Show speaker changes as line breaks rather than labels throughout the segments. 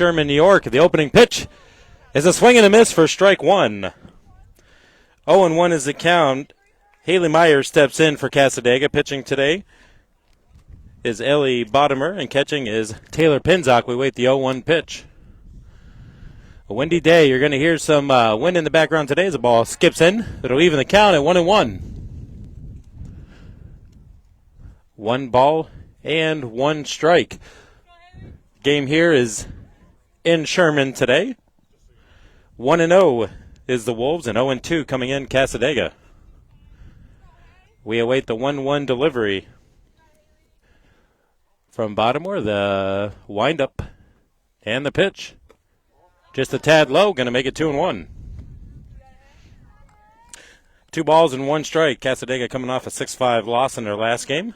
Sherman, New York. The opening pitch is a swing and a miss for strike one. 0-1 is the count. Haley Meyer steps in for Cassadaga. Pitching today is Ellie Bottomer, and catching is Taylor Pinzock. We wait the 0-1 pitch. A windy day. You're going to hear some wind in the background today as the ball skips in. It'll even the count at 1-1. 1 ball and 1 strike. Game here is in Sherman today. 1-0 is the Wolves, and 0-2 coming in Cassadaga. We await the 1-1 delivery from Baltimore. The windup and the pitch. Just a tad low, going to make it 2-1. 2 balls and 1 strike. Cassadaga coming off a 6-5 loss in their last game.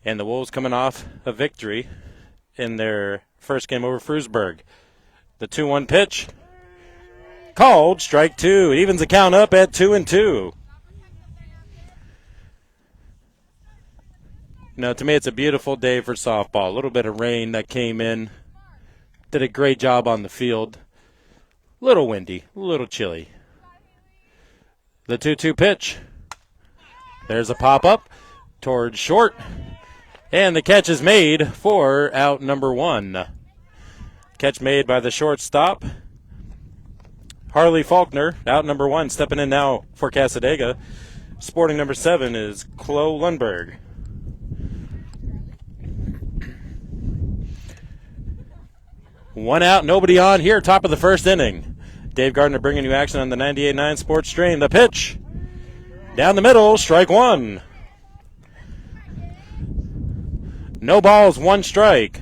And the Wolves coming off a victory in their first game over Frewsburg. The 2-1 pitch. Called, strike 2. It evens the count up at 2-2. To me, it's a beautiful day for softball. A little bit of rain that came in. Did a great job on the field. A little windy, a little chilly. The 2-2 pitch. There's a pop-up towards short. And the catch is made for out number 1. Catch made by the shortstop, Harley Faulkner, out number 1. Stepping in now for Cassadaga. Sporting number 7 is Chloe Lundberg. One out, nobody on here, top of the first inning. Dave Gardner bringing you action on the 98.9 Sports Stream. The pitch, down the middle, strike 1. No balls, 1 strike.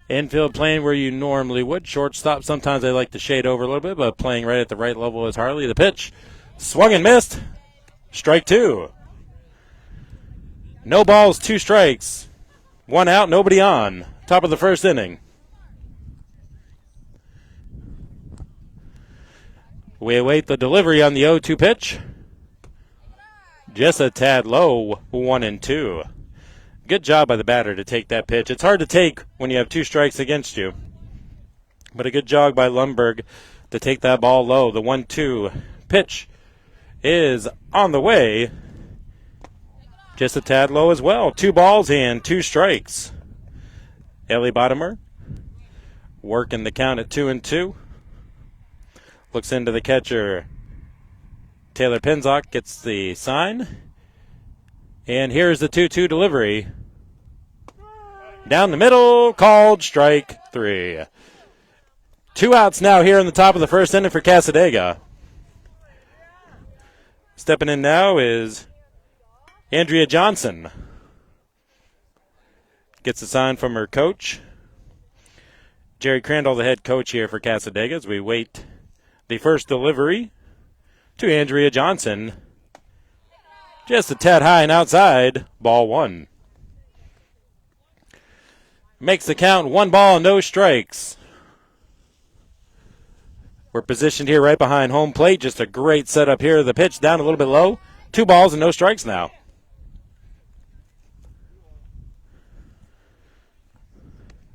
Infield playing where you normally would. Shortstop, sometimes they like to shade over a little bit, but playing right at the right level is Harley. The pitch, swung and missed. Strike 2. No balls, 2 strikes. 1 out, nobody on. Top of the first inning. We await the delivery on the 0-2 pitch. Just a tad low, 1-2. Good job by the batter to take that pitch. It's hard to take when you have 2 strikes against you. But a good jog by Lundberg to take that ball low. The 1-2 pitch is on the way. Just a tad low as well. 2 balls and 2 strikes. Ellie Bottomer working the count at 2-2. Looks into the catcher. Taylor Pinzock gets the sign. And here's the 2-2 delivery. Down the middle, called strike 3. 2 outs now here in the top of the first inning for Cassadaga. Stepping in now is Andrea Johnson. Gets a sign from her coach. Jerry Crandall, the head coach here for Cassadaga, as we wait the first delivery to Andrea Johnson. Just a tad high and outside, ball 1. Makes the count 1 ball, no strikes. We're positioned here right behind home plate. Just a great setup here. The pitch down a little bit low. 2 balls and no strikes now.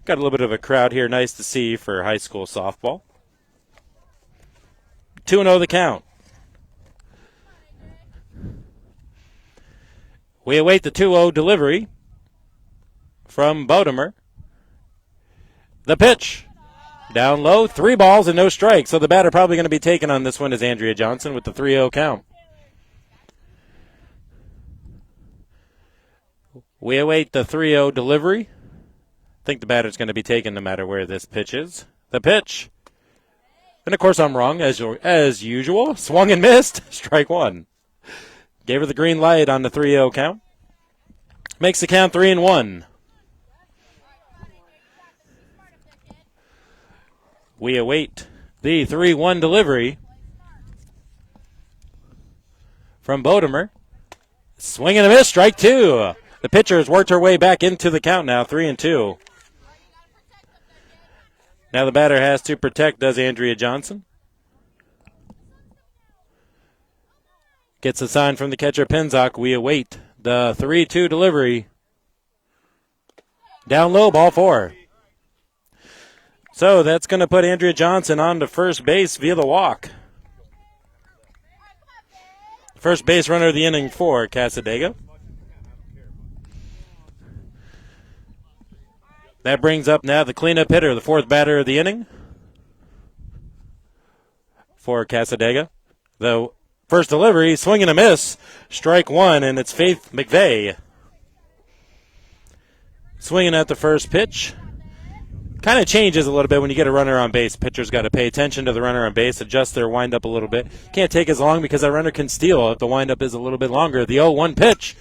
Got a little bit of a crowd here. Nice to see for high school softball. 2-0 the count. We await the 2-0 delivery from Bodemer. The pitch, down low, 3 balls and no strikes. So the batter probably going to be taken on this one is Andrea Johnson with the 3-0 count. We await the 3-0 delivery. I think the batter's going to be taken no matter where this pitch is. The pitch. And, of course, I'm wrong, as usual. Swung and missed. Strike 1. Gave her the green light on the 3-0 count. Makes the count 3-1. We await the 3-1 delivery from Bodemer. Swing and a miss. Strike 2. The pitcher has worked her way back into the count now, 3-2. Now the batter has to protect, does Andrea Johnson. Gets a sign from the catcher, Pinzock. We await the 3-2 delivery. Down low, ball 4. So that's going to put Andrea Johnson on to first base via the walk. First base runner of the inning for Cassadaga. That brings up now the cleanup hitter, the fourth batter of the inning for Cassadaga. The first delivery, swing and a miss, strike 1, and it's Faith McVeigh. Swinging at the first pitch. Kind of changes a little bit when you get a runner on base. Pitcher's got to pay attention to the runner on base, adjust their windup a little bit. Can't take as long because that runner can steal if the windup is a little bit longer. The 0-1 pitch.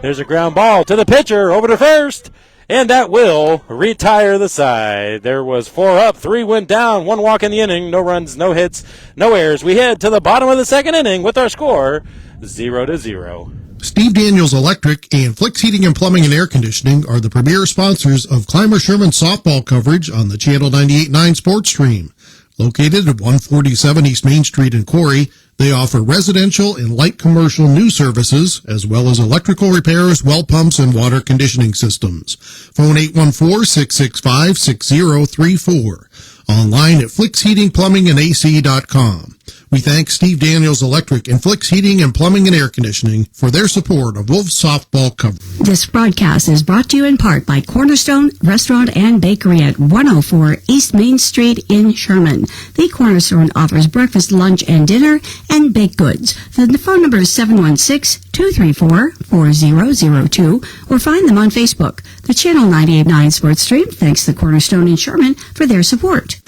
There's a ground ball to the pitcher, over to first, and that will retire the side. There was 4 up, 3 went down, 1 walk in the inning, no runs, no hits, no errors. We head to the bottom of the second inning with our score 0-0.
Steve Daniels Electric and Flicks Heating and Plumbing and Air Conditioning are the premier sponsors of Clymer Sherman softball coverage on the Channel 98.9 Sports Stream. Located at 147 East Main Street in Corry, they offer residential and light commercial new services, as well as electrical repairs, well pumps, and water conditioning systems. Phone 814-665-6034. Online at flicksheatingplumbingandac.com. We thank Steve Daniels Electric and Flicks Heating and Plumbing and Air Conditioning for their support of Wolves softball coverage.
This broadcast is brought to you in part by Cornerstone Restaurant and Bakery at 104 East Main Street in Sherman. The Cornerstone offers breakfast, lunch, and dinner and baked goods. The phone number is 716-234-4002 or find them on Facebook. The Channel 98.9 Sports Stream thanks the Cornerstone in Sherman for their support.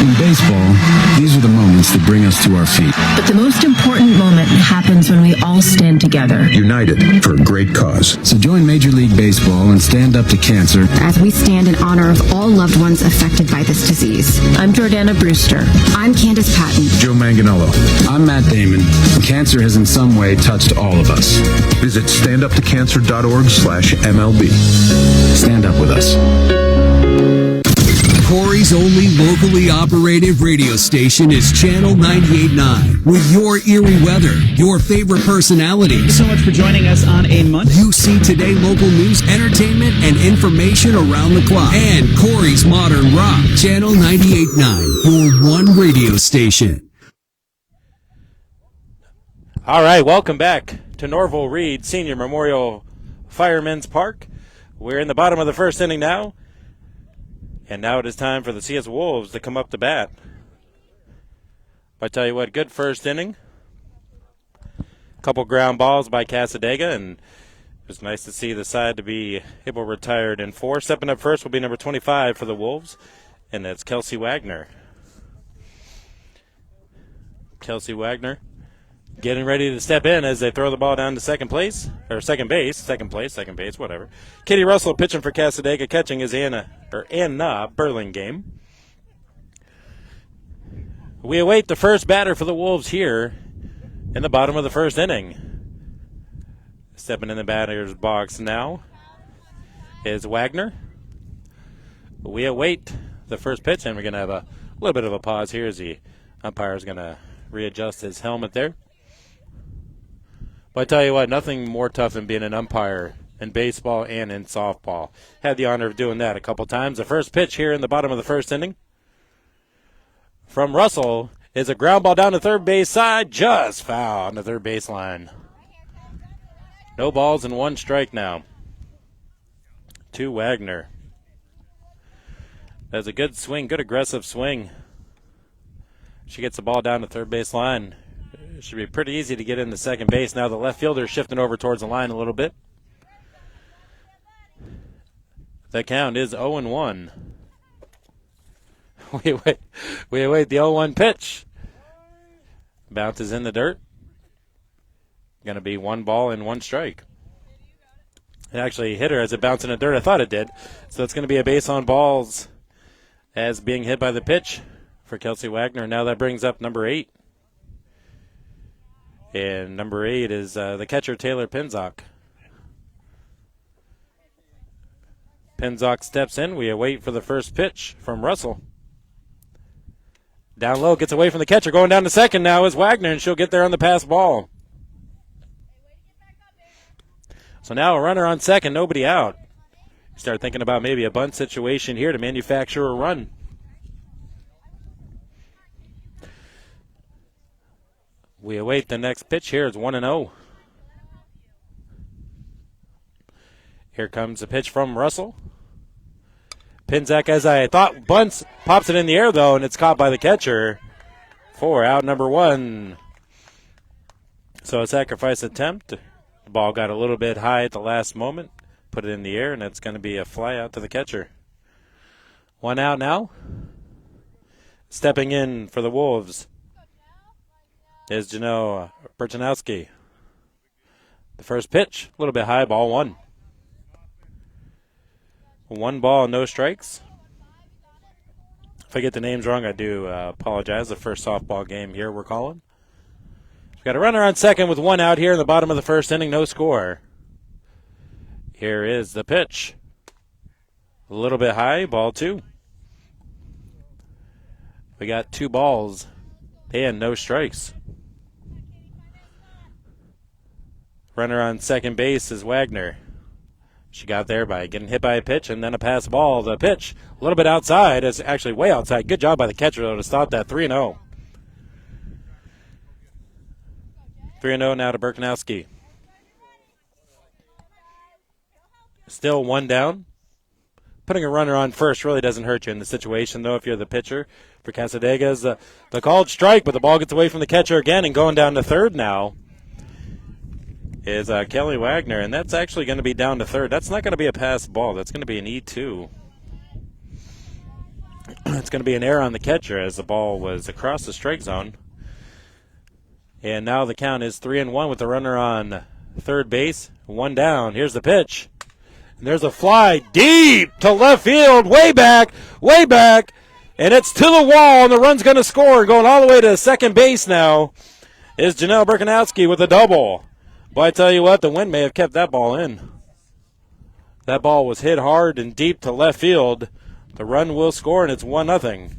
In baseball, these are the moments that bring us to our feet.
But the most important moment happens when we all stand together.
United for a great cause. So join Major League Baseball and stand up to cancer
as we stand in honor of all loved ones affected by this disease. I'm Jordana Brewster. I'm Candace Patton.
Joe Manganello. I'm Matt Damon. Cancer has in some way touched all of us.
Visit standuptocancer.org/MLB.
Stand up with us.
Corry's only locally operated radio station is Channel 98.9. With your eerie weather, your favorite personalities.
Thank you so much for joining us on a Monday.
You see today local news, entertainment, and information around the clock. And Corry's Modern Rock. Channel 98.9, your one radio station.
All right, welcome back to Norval Reed Senior Memorial Firemen's Park. We're in the bottom of the first inning now. And now it is time for the CS Wolves to come up to bat. I tell you what, good first inning. Couple ground balls by Cassadaga, and it was nice to see the side to be able to retire in 4. Stepping up first will be number 25 for the Wolves, and that's Kelsey Wagner. Kelsey Wagner getting ready to step in as they throw the ball down to second base, whatever. Kitty Russell pitching for Cassadaga, catching is Anna Burlingame. We await the first batter for the Wolves here in the bottom of the first inning. Stepping in the batter's box now is Wagner. We await the first pitch, and we're going to have a little bit of a pause here as the umpire is going to readjust his helmet there. But I tell you what, nothing more tough than being an umpire in baseball and in softball. Had the honor of doing that a couple times. The first pitch here in the bottom of the first inning from Russell is a ground ball down the third base side, just foul on the third baseline. No balls and 1 strike now to Wagner. That's a good swing, good aggressive swing. She gets the ball down the third base line. It should be pretty easy to get into second base. Now the left fielder is shifting over towards the line a little bit. The count is 0-1. We await the 0-1 pitch. Bounces in the dirt. Going to be 1 ball and 1 strike. It actually hit her as it bounced in the dirt. I thought it did. So it's going to be a base on balls as being hit by the pitch for Kelsey Wagner. Now that brings up number 8. And number 8 is the catcher, Taylor Pinzock. Pinzock steps in. We await for the first pitch from Russell. Down low, gets away from the catcher. Going down to second now is Wagner, and she'll get there on the pass ball. So now a runner on second, nobody out. Start thinking about maybe a bunt situation here to manufacture a run. We await the next pitch here. It's 1-0. Here comes a pitch from Russell. Pinzak, as I thought, bunts, pops it in the air, though, and it's caught by the catcher for out number one. So a sacrifice attempt. The ball got a little bit high at the last moment. Put it in the air, and it's going to be a fly out to the catcher. One out now. Stepping in for the Wolves is Jano Berchanowski. The first pitch, a little bit high, ball one. 1 ball, no strikes. If I get the names wrong, I do apologize. The first softball game here we're calling. We've got a runner on second with 1 out here in the bottom of the first inning, no score. Here is the pitch. A little bit high, ball 2. We got 2 balls and no strikes. Runner on second base is Wagner. She got there by getting hit by a pitch and then a pass ball. The pitch, a little bit outside. It's actually way outside. Good job by the catcher, though, to stop that. 3-0. 3-0 now to Berkanowski. Still 1 down. Putting a runner on first really doesn't hurt you in the situation, though, if you're the pitcher. For Cassadaga is the called strike, but the ball gets away from the catcher again, and going down to third now is Kelly Wagner, and that's actually going to be down to third. That's not going to be a pass ball. That's going to be an E2. It's going to be an error on the catcher as the ball was across the strike zone. And now the count is 3-1 with the runner on third base. 1 down. Here's the pitch. And there's a fly deep to left field, way back, and it's to the wall, and the run's going to score. Going all the way to second base now is Janelle Berkanowski with a double. But I tell you what, the wind may have kept that ball in. That ball was hit hard and deep to left field. The run will score, and it's 1-0.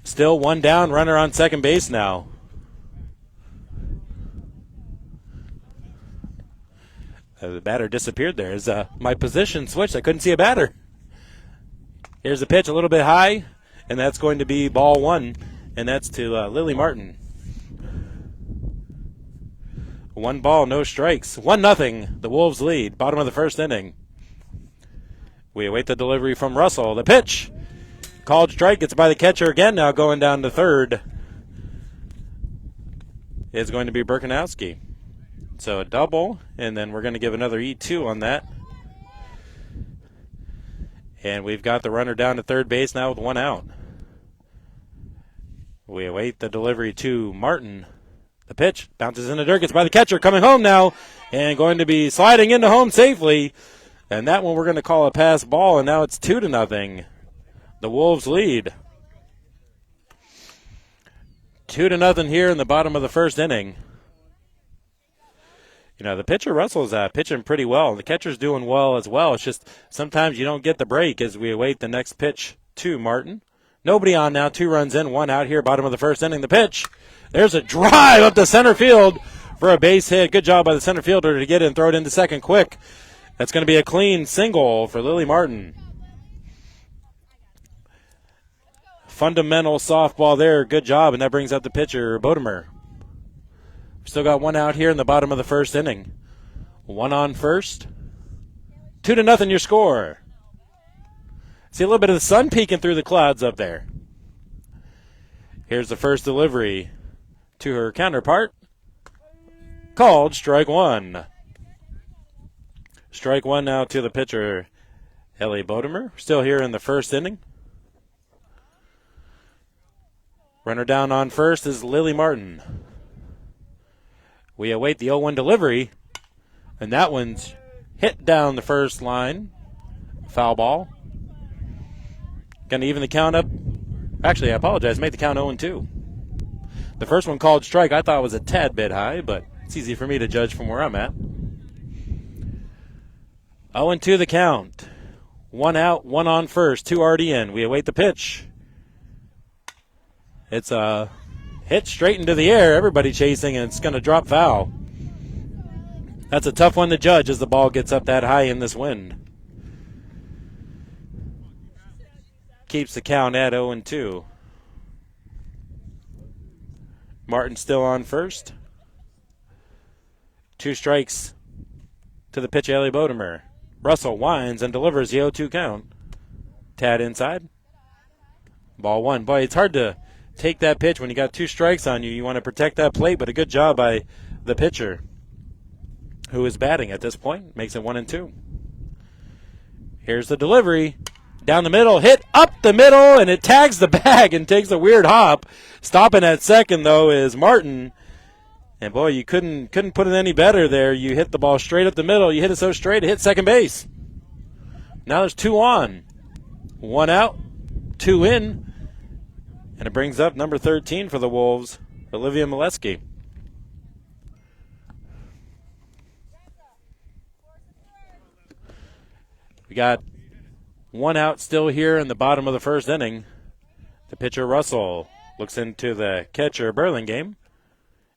Still 1 down, runner on second base now. The batter disappeared there. As my position switched, I couldn't see a batter. Here's the pitch, a little bit high, and that's going to be ball 1, and that's to Lily Martin. 1 ball, no strikes. 1-0, the Wolves lead. Bottom of the first inning. We await the delivery from Russell. The pitch. Called strike. Gets by the catcher again now going down to third. Is going to be Berkanowski. So a double, and then we're going to give another E2 on that. And we've got the runner down to third base now with 1 out. We await the delivery to Martin. The pitch bounces in the dirt, gets by the catcher, coming home now, and going to be sliding into home safely. And that one we're going to call a pass ball, and now it's 2-0. The Wolves lead. 2-0 here in the bottom of the first inning. You know, the pitcher, Russell's pitching pretty well. The catcher's doing well as well. It's just sometimes you don't get the break as we await the next pitch to Martin. Nobody on now, 2 runs in, 1 out here, bottom of the first inning. The pitch. There's a drive up to center field for a base hit. Good job by the center fielder to get it and throw it into second quick. That's going to be a clean single for Lily Martin. Fundamental softball there. Good job, and that brings up the pitcher, Bodemer. Still got 1 out here in the bottom of the first inning. 1 on first. 2-0 your score. See a little bit of the sun peeking through the clouds up there. Here's the first delivery to her counterpart. Called strike 1. Strike 1 now to the pitcher, Ellie Bodemer. Still here in the first inning. Runner down on first is Lily Martin. We await the 0-1 delivery, and that one's hit down the first line. Foul ball. Going to even the count up. Actually, I apologize. Make the count 0-2. The first one called strike I thought was a tad bit high, but it's easy for me to judge from where I'm at. 0-2 the count. 1 out, 1 on first, 2 already in. We await the pitch. It's a hit straight into the air. Everybody chasing, and it's going to drop foul. That's a tough one to judge as the ball gets up that high in this wind. Keeps the count at 0-2. Martin still on first. 2 strikes to the pitch, Ellie Bodemer. Russell winds and delivers the 0-2 count. Tad inside. Ball 1. Boy, it's hard to take that pitch when you got 2 strikes on you. You want to protect that plate, but a good job by the pitcher, who is batting at this point. Makes it 1-2. Here's the delivery. Down the middle, hit up the middle, and it tags the bag and takes a weird hop. Stopping at second, though, is Martin. And, boy, you couldn't put it any better there. You hit the ball straight up the middle. You hit it so straight, it hit second base. Now there's 2 on. 1 out, 2 in. And it brings up number 13 for the Wolves, Olivia Molesky. We got 1 out still here in the bottom of the first inning. The pitcher, Russell, looks into the catcher, Burlingame.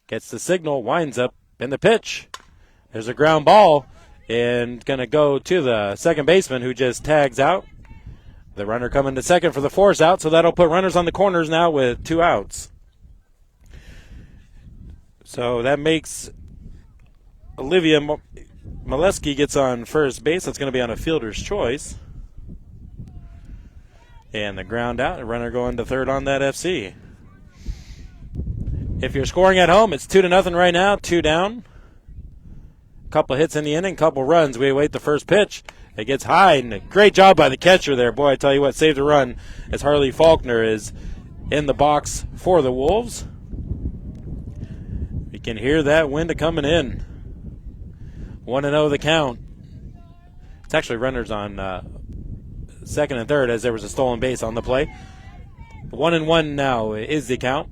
Gets the signal, winds up in the pitch. There's a ground ball, and going to go to the second baseman, who just tags out. The runner coming to second for the force out, so that'll put runners on the corners now with 2 outs. So that makes Olivia Molesky gets on first base. That's going to be on a fielder's choice. And the ground out, a runner going to third on that FC. If you're scoring at home, it's 2-0 right now, 2 down. Couple hits in the inning, couple runs. We await the first pitch. It gets high, and a great job by the catcher there. Boy, I tell you what, saved a run as Harley Faulkner is in the box for the Wolves. You can hear that wind coming in. 1-0 the count. It's actually runners on second and third as there was a stolen base on the play. 1-1 now is the count.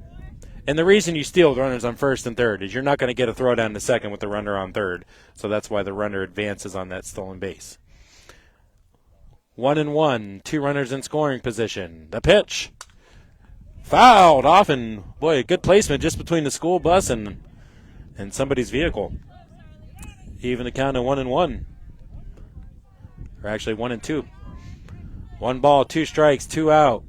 And the reason you steal the runners on first and third is you're not going to get a throw down to second with the runner on third. So that's why the runner advances on that stolen base. 1-1, 2 runners in scoring position. The pitch. Fouled off, and boy, a good placement just between the school bus and somebody's vehicle. Even the count of 1-1. Or actually 1-2. 1 ball, 2 strikes, 2 out.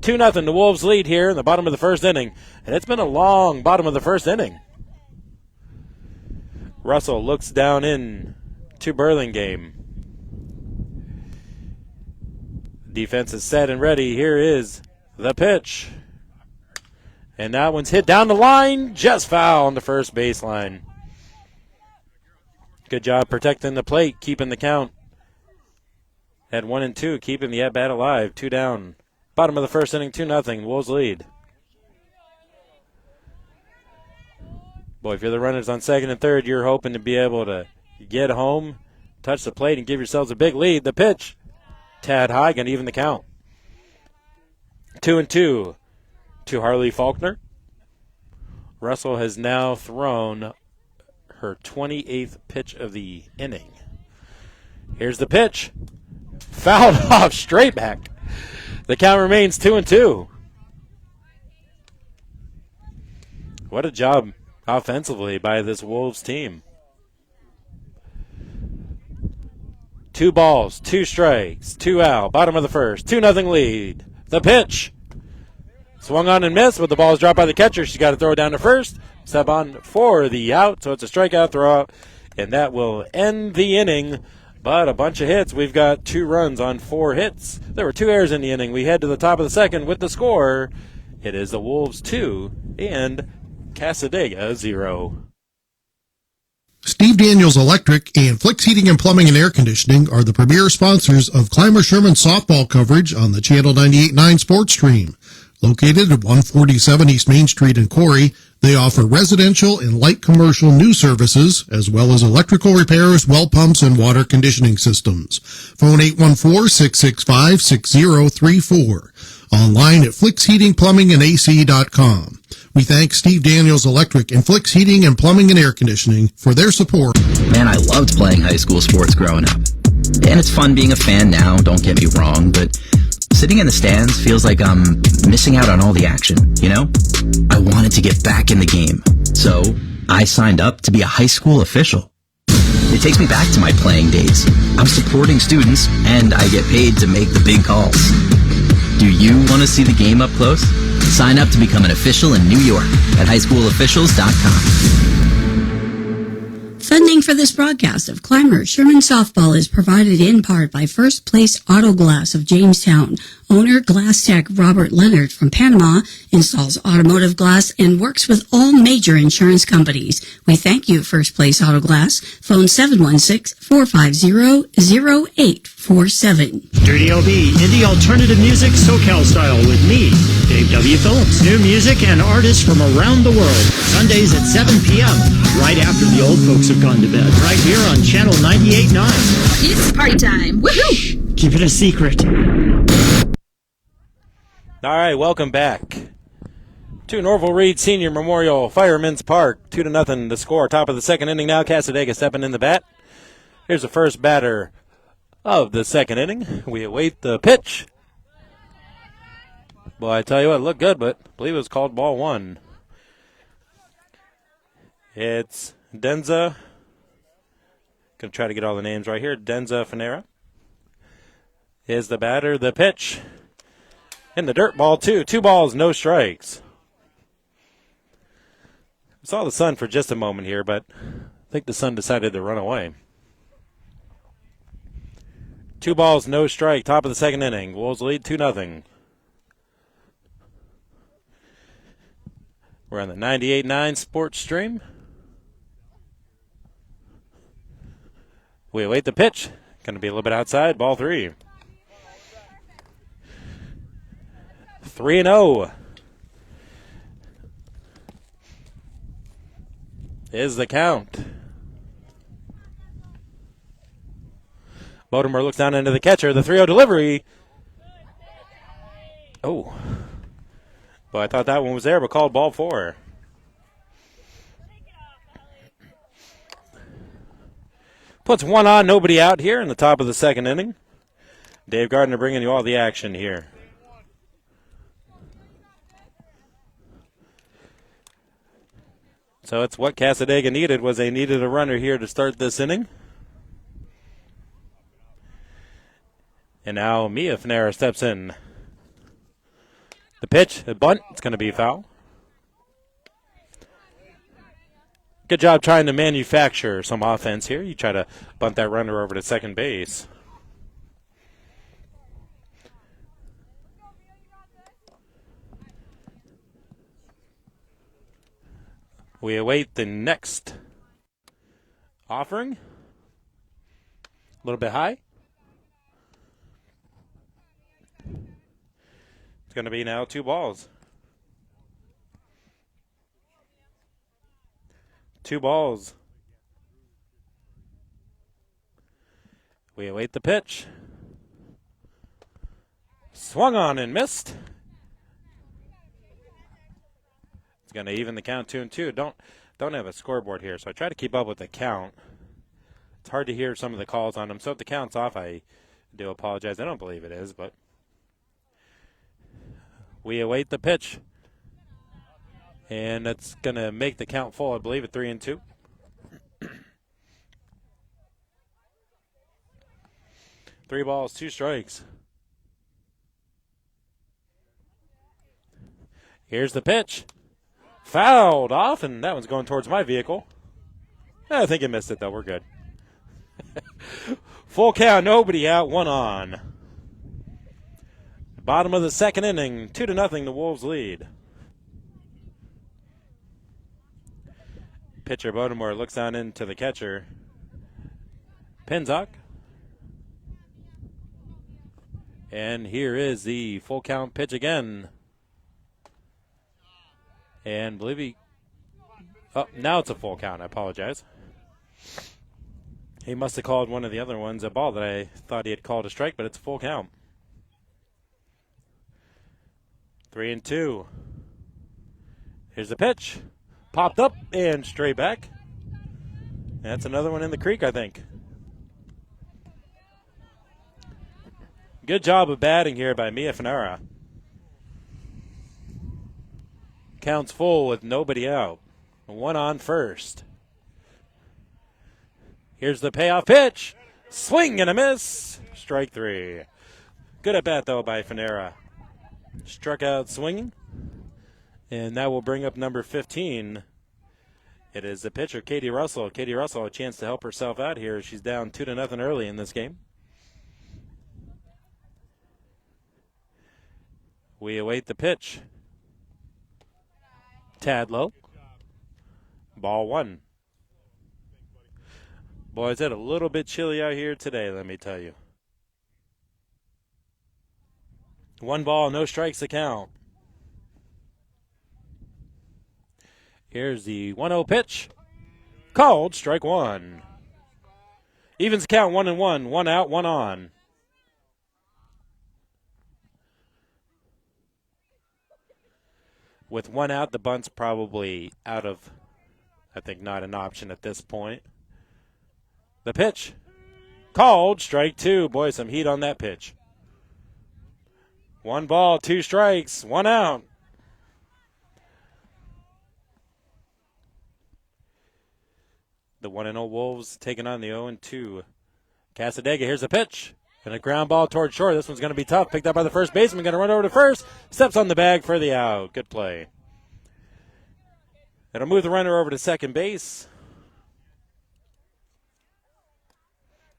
2-0, the Wolves lead here in the bottom of the first inning. And it's been a long bottom of the first inning. Russell looks down in to Burlingame. Defense is set and ready. Here is the pitch. And that one's hit down the line, just foul on the first baseline. Good job protecting the plate, keeping the count at 1-2, keeping the at-bat alive. 2 down. Bottom of the first inning, 2-0. Wolves lead. Boy, if you're the runners on second and third, you're hoping to be able to get home, touch the plate, and give yourselves a big lead. The pitch. Tad high, going to even the count. 2-2 to Harley Faulkner. Russell has now thrown her 28th pitch of the inning. Here's the pitch. Fouled off straight back. The count remains 2-2. What a job offensively by this Wolves team. 2 balls, 2 strikes, 2 out. Bottom of the first, 2-0 lead. The pitch. Swung on and missed, but the ball is dropped by the catcher. She's got to throw it down to first. Step on for the out, so it's a strikeout throw out, and that will end the inning. But a bunch of hits. We've got 2 runs on 4 hits. There were 2 errors in the inning. We head to the top of the second with the score. It is the Wolves 2 and Cassadaga 0.
Steve Daniels Electric and Flicks Heating and Plumbing and Air Conditioning are the premier sponsors of Clymer Sherman softball coverage on the Channel 98.9 Sports Stream. Located at 147 East Main Street in Corry, they offer residential and light commercial new services, as well as electrical repairs, well pumps, and water conditioning systems. Phone 814-665-6034. Online at flicksheatingplumbingandac.com. We thank Steve Daniels Electric and Flicks Heating and Plumbing and Air Conditioning for their support.
Man, I loved playing high school sports growing up. And it's fun being a fan now, don't get me wrong, but sitting in the stands feels like I'm missing out on all the action, you know? I wanted to get back in the game, so I signed up to be a high school official. It takes me back to my playing days. I'm supporting students, and I get paid to make the big calls. Do you want to see the game up close? Sign up to become an official in New York at highschoolofficials.com.
Funding for this broadcast of Clymer Sherman Softball is provided in part by First Place Auto Glass of Jamestown. Owner Glass Tech Robert Leonard from Panama installs automotive glass and works with all major insurance companies. We thank you, First Place Auto Glass. Phone 716-450-0847.
Dirty OB, indie alternative music, SoCal style with me, Dave W. Phillips. New music and artists from around the world. Sundays at 7 p.m., right after the old folks have gone to bed. Right here on Channel 98.9.
It's party time. Woohoo!
Keep it a secret.
All right, welcome back to Norval Reed Senior Memorial Fireman's Park. 2-0 the score. Top of the second inning now. Cassadaga stepping in the bat. Here's the first batter of the second inning. We await the pitch. Boy, I tell you what, it looked good, but I believe it was called ball one. It's Denza. Going to try to get all the names right here. Denza Fanera is the batter. The pitch. In the dirt, ball two. 2 balls, no strikes. Saw the sun for just a moment here, but I think the sun decided to run away. 2 balls, no strike. Top of the second inning. Wolves lead 2-0. We're on the 98.9 Sports Stream. We await the pitch. Going to be a little bit outside. Ball 3. 3-0 is the count. Baltimore looks down into the catcher. The 3-0 delivery. Oh. Well, I thought that one was there, but called ball 4. Puts one on, nobody out here in the top of the second inning. Dave Gardner bringing you all the action here. So it's what Cassadaga needed, was they needed a runner here to start this inning. And now Mia Fanera steps in. The pitch, a bunt, it's going to be foul. Good job trying to manufacture some offense here. You try to bunt that runner over to second base. We await the next offering. A little bit high. It's going to be now 2 balls. 2 balls. We await the pitch. Swung on and missed. It's going to even the count 2-2. Don't have a scoreboard here, so I try to keep up with the count. It's hard to hear some of the calls on them, so if the count's off, I do apologize. I don't believe it is, but we await the pitch. And that's going to make the count full, I believe, at 3-2. Three balls, 2 strikes. Here's the pitch. Fouled off, and that one's going towards my vehicle. I think it missed it, though. We're good. Full count, nobody out, 1 on. Bottom of the second inning, 2-0, the Wolves lead. Pitcher Baltimore looks on into the catcher. Penzak. And here is the full count pitch again. And believe he... Oh, now it's a full count. I apologize. He must have called one of the other ones a ball that I thought he had called a strike, but it's a full count. 3-2. Here's the pitch. Popped up and straight back. That's another one in the creek, I think. Good job of batting here by Mia Fanera. Counts full with nobody out. 1 on first. Here's the payoff pitch. Swing and a miss. Strike 3. Good at bat, though, by Fanera. Struck out swinging. And that will bring up number 15. It is the pitcher, Katie Russell. Katie Russell, a chance to help herself out here. She's down 2-0 early in this game. We await the pitch. Tad low. Ball 1. Boys, it's a little bit chilly out here today, let me tell you. 1 ball, no strikes to count. Here's the 1-0 pitch. Called, strike 1. Evens count 1-1. 1 out, 1 on. With 1 out, the bunt's probably out of, I think, not an option at this point. The pitch. Called, strike 2. Boy, some heat on that pitch. 1 ball, 2 strikes, 1 out. The 1-0 Wolves taking on the 0-2. Cassadaga, here's the pitch. And a ground ball toward short. This one's going to be tough. Picked up by the first baseman. Going to run over to first. Steps on the bag for the out. Good play. It'll move the runner over to second base.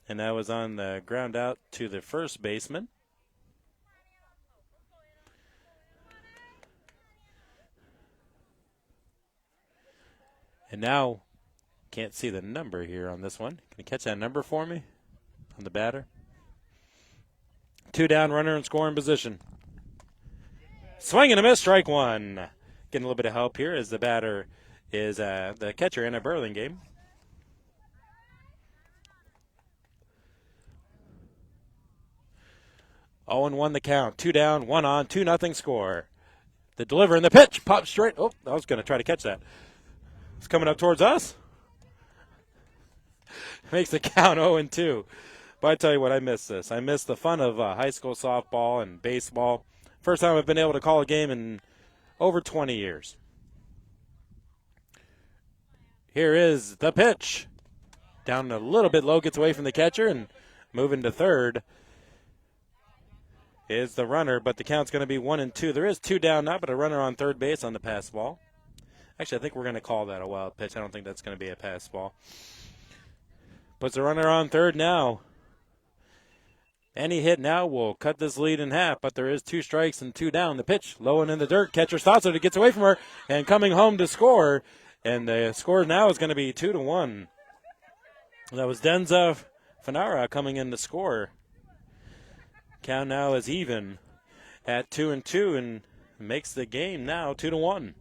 And that was on the ground out to the first baseman. And now, can't see the number here on this one. Can you catch that number for me on the batter? 2 down, runner in scoring position. Swing and a miss, strike 1. Getting a little bit of help here as the batter is the catcher, Anna Burlingame. Oh, and 1 the count. 2 down, 1 on, 2-0 score. The deliver and the pitch pops straight. Oh, I was going to try to catch that. It's coming up towards us. Makes the count 0-2. But I tell you what, I miss this. I miss the fun of high school softball and baseball. First time I've been able to call a game in over 20 years. Here is the pitch. Down a little bit low, gets away from the catcher, and moving to third is the runner, but the count's going to be 1-2. There is 2 down now, but a runner on third base on the pass ball. Actually, I think we're going to call that a wild pitch. I don't think that's going to be a pass ball. Puts the runner on third now. Any hit now will cut this lead in half, but there is 2 strikes and 2 down. The pitch, low and in the dirt. Catcher stops it. It gets away from her and coming home to score. And the score now is going to be 2-1. That was Denza Fanara coming in to score. Count now is even at 2-2 and makes the game now 2-1.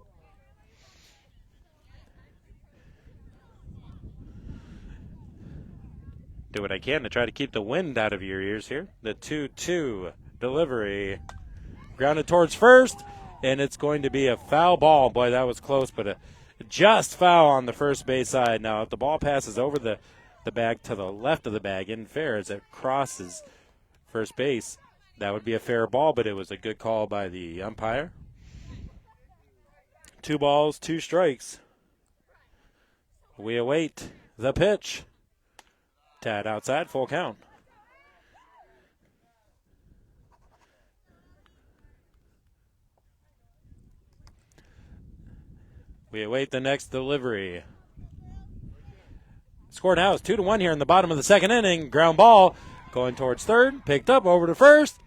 Do what I can to try to keep the wind out of your ears here. The 2-2 delivery. Grounded towards first, and it's going to be a foul ball. Boy, that was close, but a just foul on the first base side. Now, if the ball passes over the bag to the left of the bag in fair as it crosses first base, that would be a fair ball, but it was a good call by the umpire. 2 balls, 2 strikes. We await the pitch. Tad outside, full count. We await the next delivery. Score now is 2-1 here in the bottom of the second inning. Ground ball going towards third, picked up over to first.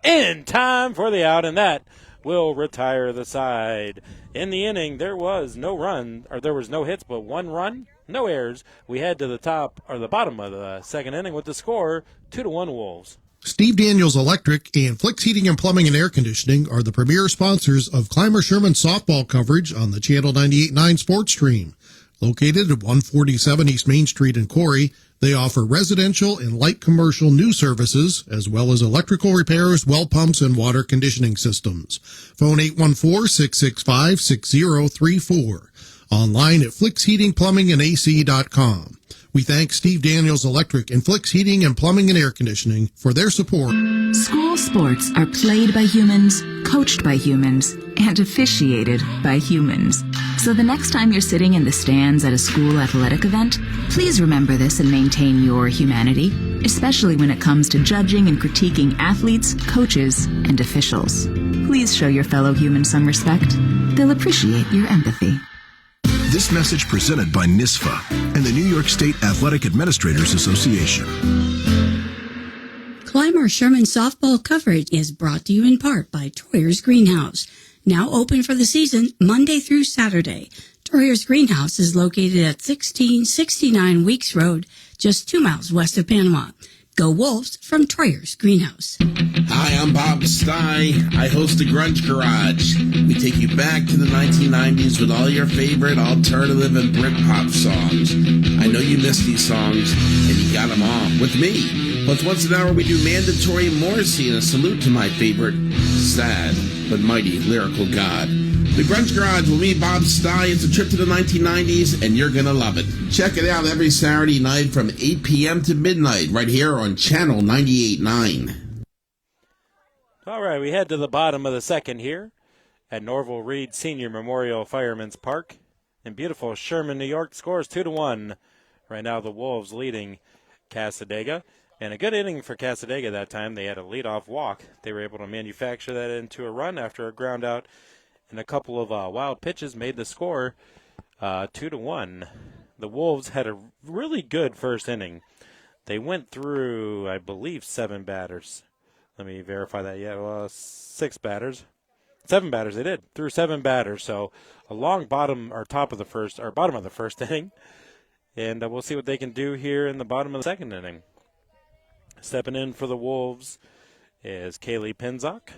In time for the out, and that will retire the side. In the inning, there was no hits, but 1 run. No errors. We head to the bottom of the second inning with the score 2-1 Wolves.
Steve Daniels Electric and Flicks Heating and Plumbing and Air Conditioning are the premier sponsors of Clymer Sherman softball coverage on the Channel 98.9 Sports Stream. Located at 147 East Main Street in Corry, they offer residential and light commercial new services, as well as electrical repairs, well pumps, and water conditioning systems. Phone 814-665-6034. Online at flicksheatingplumbingandac.com. We thank Steve Daniels Electric and Flicks Heating and Plumbing and Air Conditioning for their support.
School sports are played by humans, coached by humans, and officiated by humans.
So the next time you're sitting in the stands at a school athletic event, please remember this and maintain your humanity, especially when it comes to judging and critiquing athletes, coaches, and officials. Please show your fellow humans some respect. They'll appreciate your empathy.
This message presented by NISFA and the New York State Athletic Administrators Association.
Clymer Sherman softball coverage is brought to you in part by Troyer's Greenhouse. Now open for the season, Monday through Saturday. Troyer's Greenhouse is located at 1669 Weeks Road, just 2 miles west of Panama. Go Wolves from Troyer's Greenhouse.
Hi, I'm Bob Stye. I host the Grunge Garage. We take you back to the 1990s with all your favorite alternative and Britpop songs. I know you missed these songs, and you got them all with me. Plus, once an hour, we do mandatory Morrissey and a salute to my favorite, sad but mighty lyrical god. The Grunge Garage with me, Bob Stye. It's a trip to the 1990s, and you're going to love it. Check it out every Saturday night from 8 p.m. to midnight right here on Channel 98.9.
All right, we head to the bottom of the second here at Norval Reed Senior Memorial Fireman's Park. In beautiful Sherman, New York, scores 2-1. Right now the Wolves leading Cassadaga. And a good inning for Cassadaga that time. They had a leadoff walk. They were able to manufacture that into a run after a ground out. And a couple of wild pitches made the score 2-1. The Wolves had a really good first inning. They went through, I believe, 7 batters. Let me verify that. Yeah, 6 batters. 7 batters they did. Through 7 batters. So a long bottom or bottom of the first inning. And we'll see what they can do here in the bottom of the second inning. Stepping in for the Wolves is Kaylee Pinzock.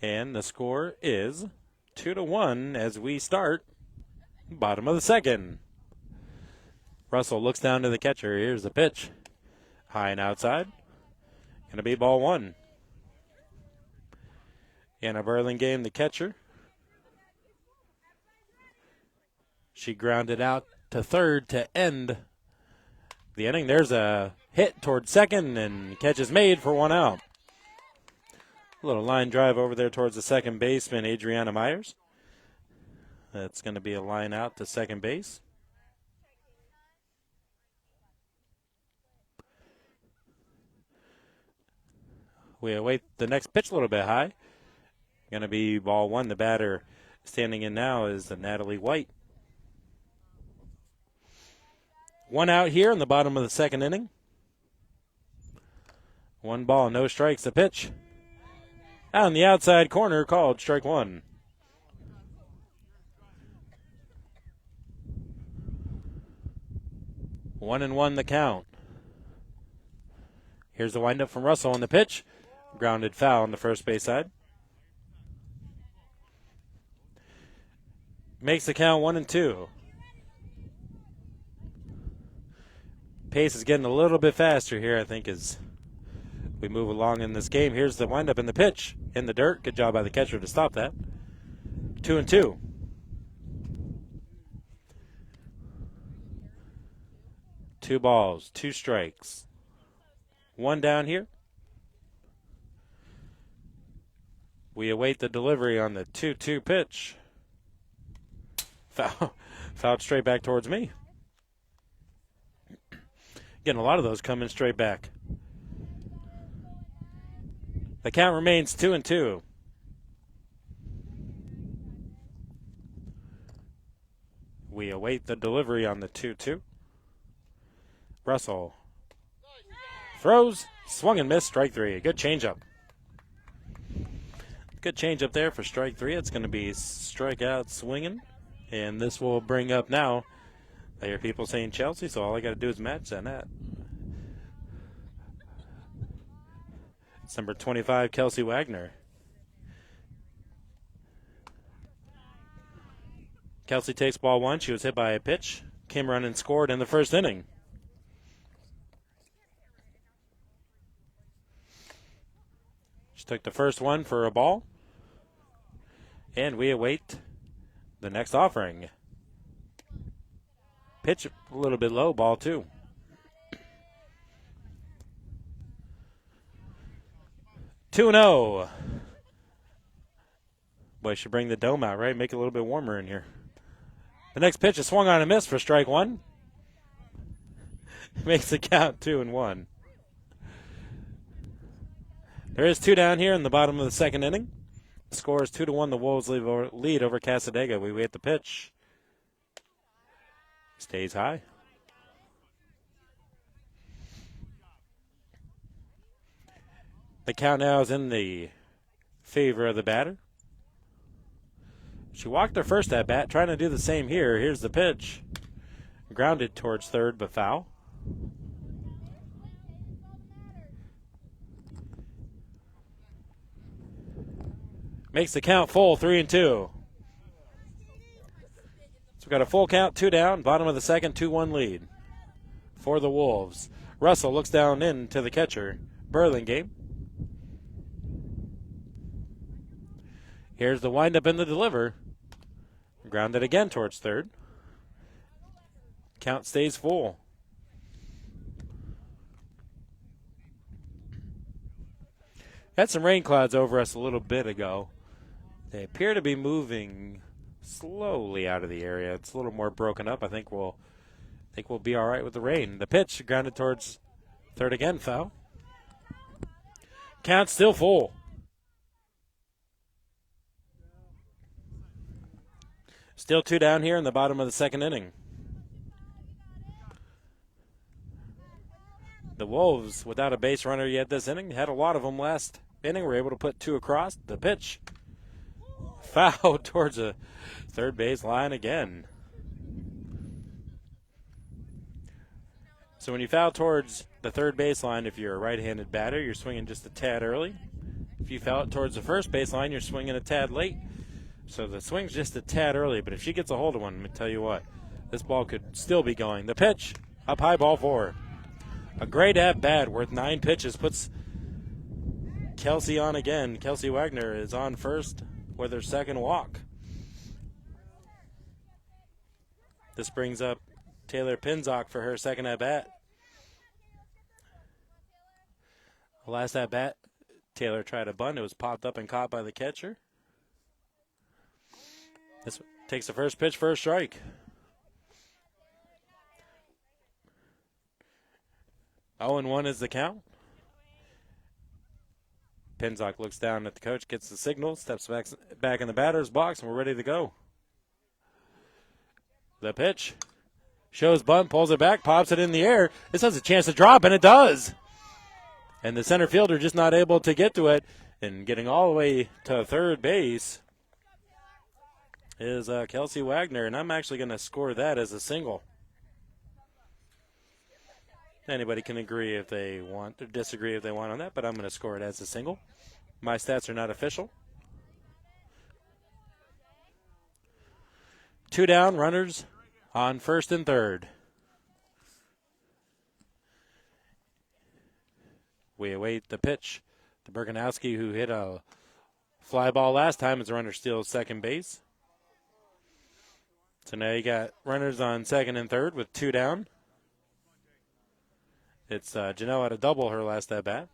And the score is 2-1 as we start bottom of the second. Russell looks down to the catcher. Here's the pitch. High and outside. Going to be ball 1. Anna Burlingame, the catcher. She grounded out to third to end the inning. There's a hit toward second, and catch is made for 1 out. A little line drive over there towards the second baseman, Adriana Myers. That's going to be a line out to second base. We await the next pitch a little bit high. Going to be ball 1. The batter standing in now is Natalie White. 1 out here in the bottom of the second inning. 1 ball, no strikes. The pitch on the outside corner, called strike 1. One and 1 the count. Here's the windup from Russell on the pitch. Grounded foul on the first base side. Makes the count 1-2. Pace is getting a little bit faster here, I think, as we move along in this game. Here's the windup and the pitch in the dirt. Good job by the catcher to stop that. 2-2. Two balls, 2 strikes. 1 down here. We await the delivery on the 2-2 pitch. Fouled straight back towards me. Getting a lot of those coming straight back. The count remains 2-2. We await the delivery on the 2-2. Russell throws, swung and missed, strike 3. Good changeup. Good changeup there for strike 3. It's going to be strikeout swinging. And this will bring up now, I hear people saying Chelsea, so all I got to do is match that net. It's number 25, Kelsey Wagner. Kelsey takes ball 1. She was hit by a pitch. Came running and scored in the first inning. She took the first one for a ball. And we await the next offering. Pitch a little bit low, ball 2. Two 2-0. Boy, should bring the dome out, right? Make it a little bit warmer in here. The next pitch is swung on and missed for strike one. Makes the count 2-1. There is 2 down here in the bottom of the second inning. The score is 2-1. The Wolves lead over Cassadaga. We wait the pitch. Stays high. The count now is in the favor of the batter. She walked her first at bat, trying to do the same here. Here's the pitch. Grounded towards third, but foul. Makes the count full, 3-2. So we've got a full count, 2 down, bottom of the second, 2-1 lead for the Wolves. Russell looks down in to the catcher, Burlingame. Here's the windup and the deliver. Grounded again towards third. Count stays full. Had some rain clouds over us a little bit ago. They appear to be moving slowly out of the area. It's a little more broken up. I think we'll be all right with the rain. The pitch grounded towards third again, foul. Count still full. Still 2 down here in the bottom of the second inning. The Wolves, without a base runner yet this inning, had a lot of them last inning. Were able to put 2 across. The pitch, foul towards the third base line again. So when you foul towards the third base line, if you're a right-handed batter, you're swinging just a tad early. If you foul it towards the first base line, you're swinging a tad late. So the swing's just a tad early, but if she gets a hold of one, let me tell you what, this ball could still be going. The pitch, up high, ball 4. A great at-bat worth 9 pitches puts Kelsey on again. Kelsey Wagner is on first with her second walk. This brings up Taylor Pinzock for her second at-bat. Last at-bat, Taylor tried a bunt. It was popped up and caught by the catcher. This takes the first pitch for a strike. Oh, and 1 is the count. Pinzock looks down at the coach, gets the signal, steps back in the batter's box, and we're ready to go. The pitch. Shows bunt, pulls it back, pops it in the air. This has a chance to drop, and it does. And the center fielder just not able to get to it. And getting all the way to third base is Kelsey Wagner, and I'm actually going to score that as a single. Anybody can agree if they want or disagree if they want on that, but I'm going to score it as a single. My stats are not official. 2 down, runners on first and third. We await the pitch to Berganowski, who hit a fly ball last time as the runner steals second base. So now you got runners on second and third with 2 down. It's Janelle had a double her last at bat.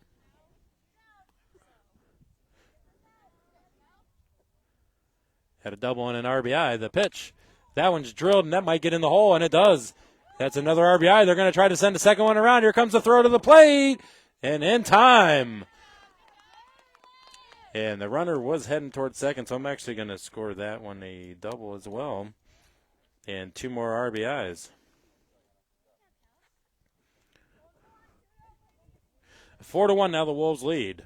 Had a double and an RBI. The pitch, that one's drilled, and that might get in the hole, and it does. That's another RBI. They're going to try to send a second one around. Here comes the throw to the plate, and in time. And the runner was heading towards second, so I'm actually going to score that one a double as well. And 2 more RBIs. 4-1 now the Wolves lead.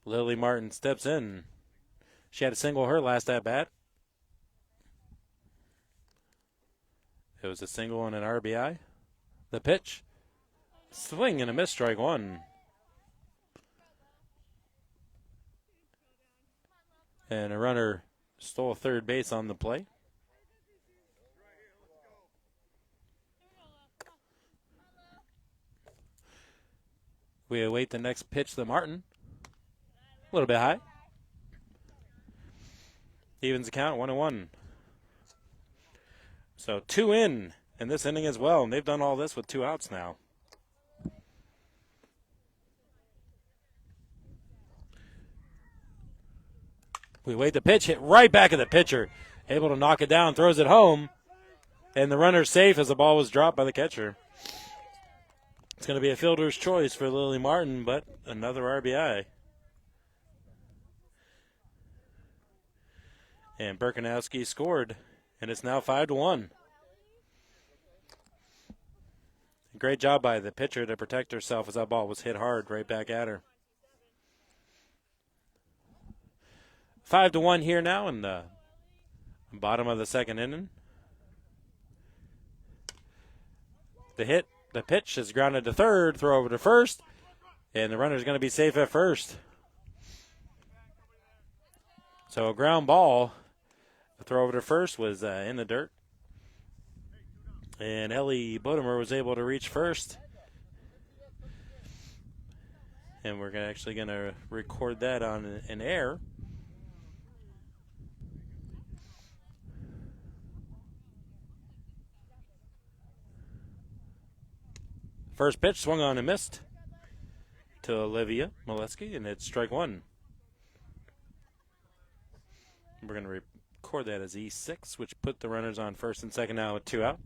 Lily Martin steps in. She had a single her last at bat. It was a single and an RBI. The pitch. Swing and a miss, strike 1. And a runner stole third base on the play. We await the next pitch to Martin. A little bit high. Evens the count, 1-1. So 2 in this inning as well, and they've done all this with 2 outs now. We wait, the pitch hit right back at the pitcher. Able to knock it down, throws it home. And the runner's safe as the ball was dropped by the catcher. It's going to be a fielder's choice for Lily Martin, but another RBI. And Birkanowski scored, and it's now 5-1. Great job by the pitcher to protect herself as that ball was hit hard right back at her. 5-1 here now in the bottom of the second inning. The pitch is grounded to third, throw over to first, and the runner's going to be safe at first. So a ground ball, the throw over to first was in the dirt. And Ellie Bodemer was able to reach first. And we're actually going to record that on an air. First pitch swung on and missed to Olivia Molesky, and it's strike one. We're going to record that as E6, which put the runners on first and second now with 2 out.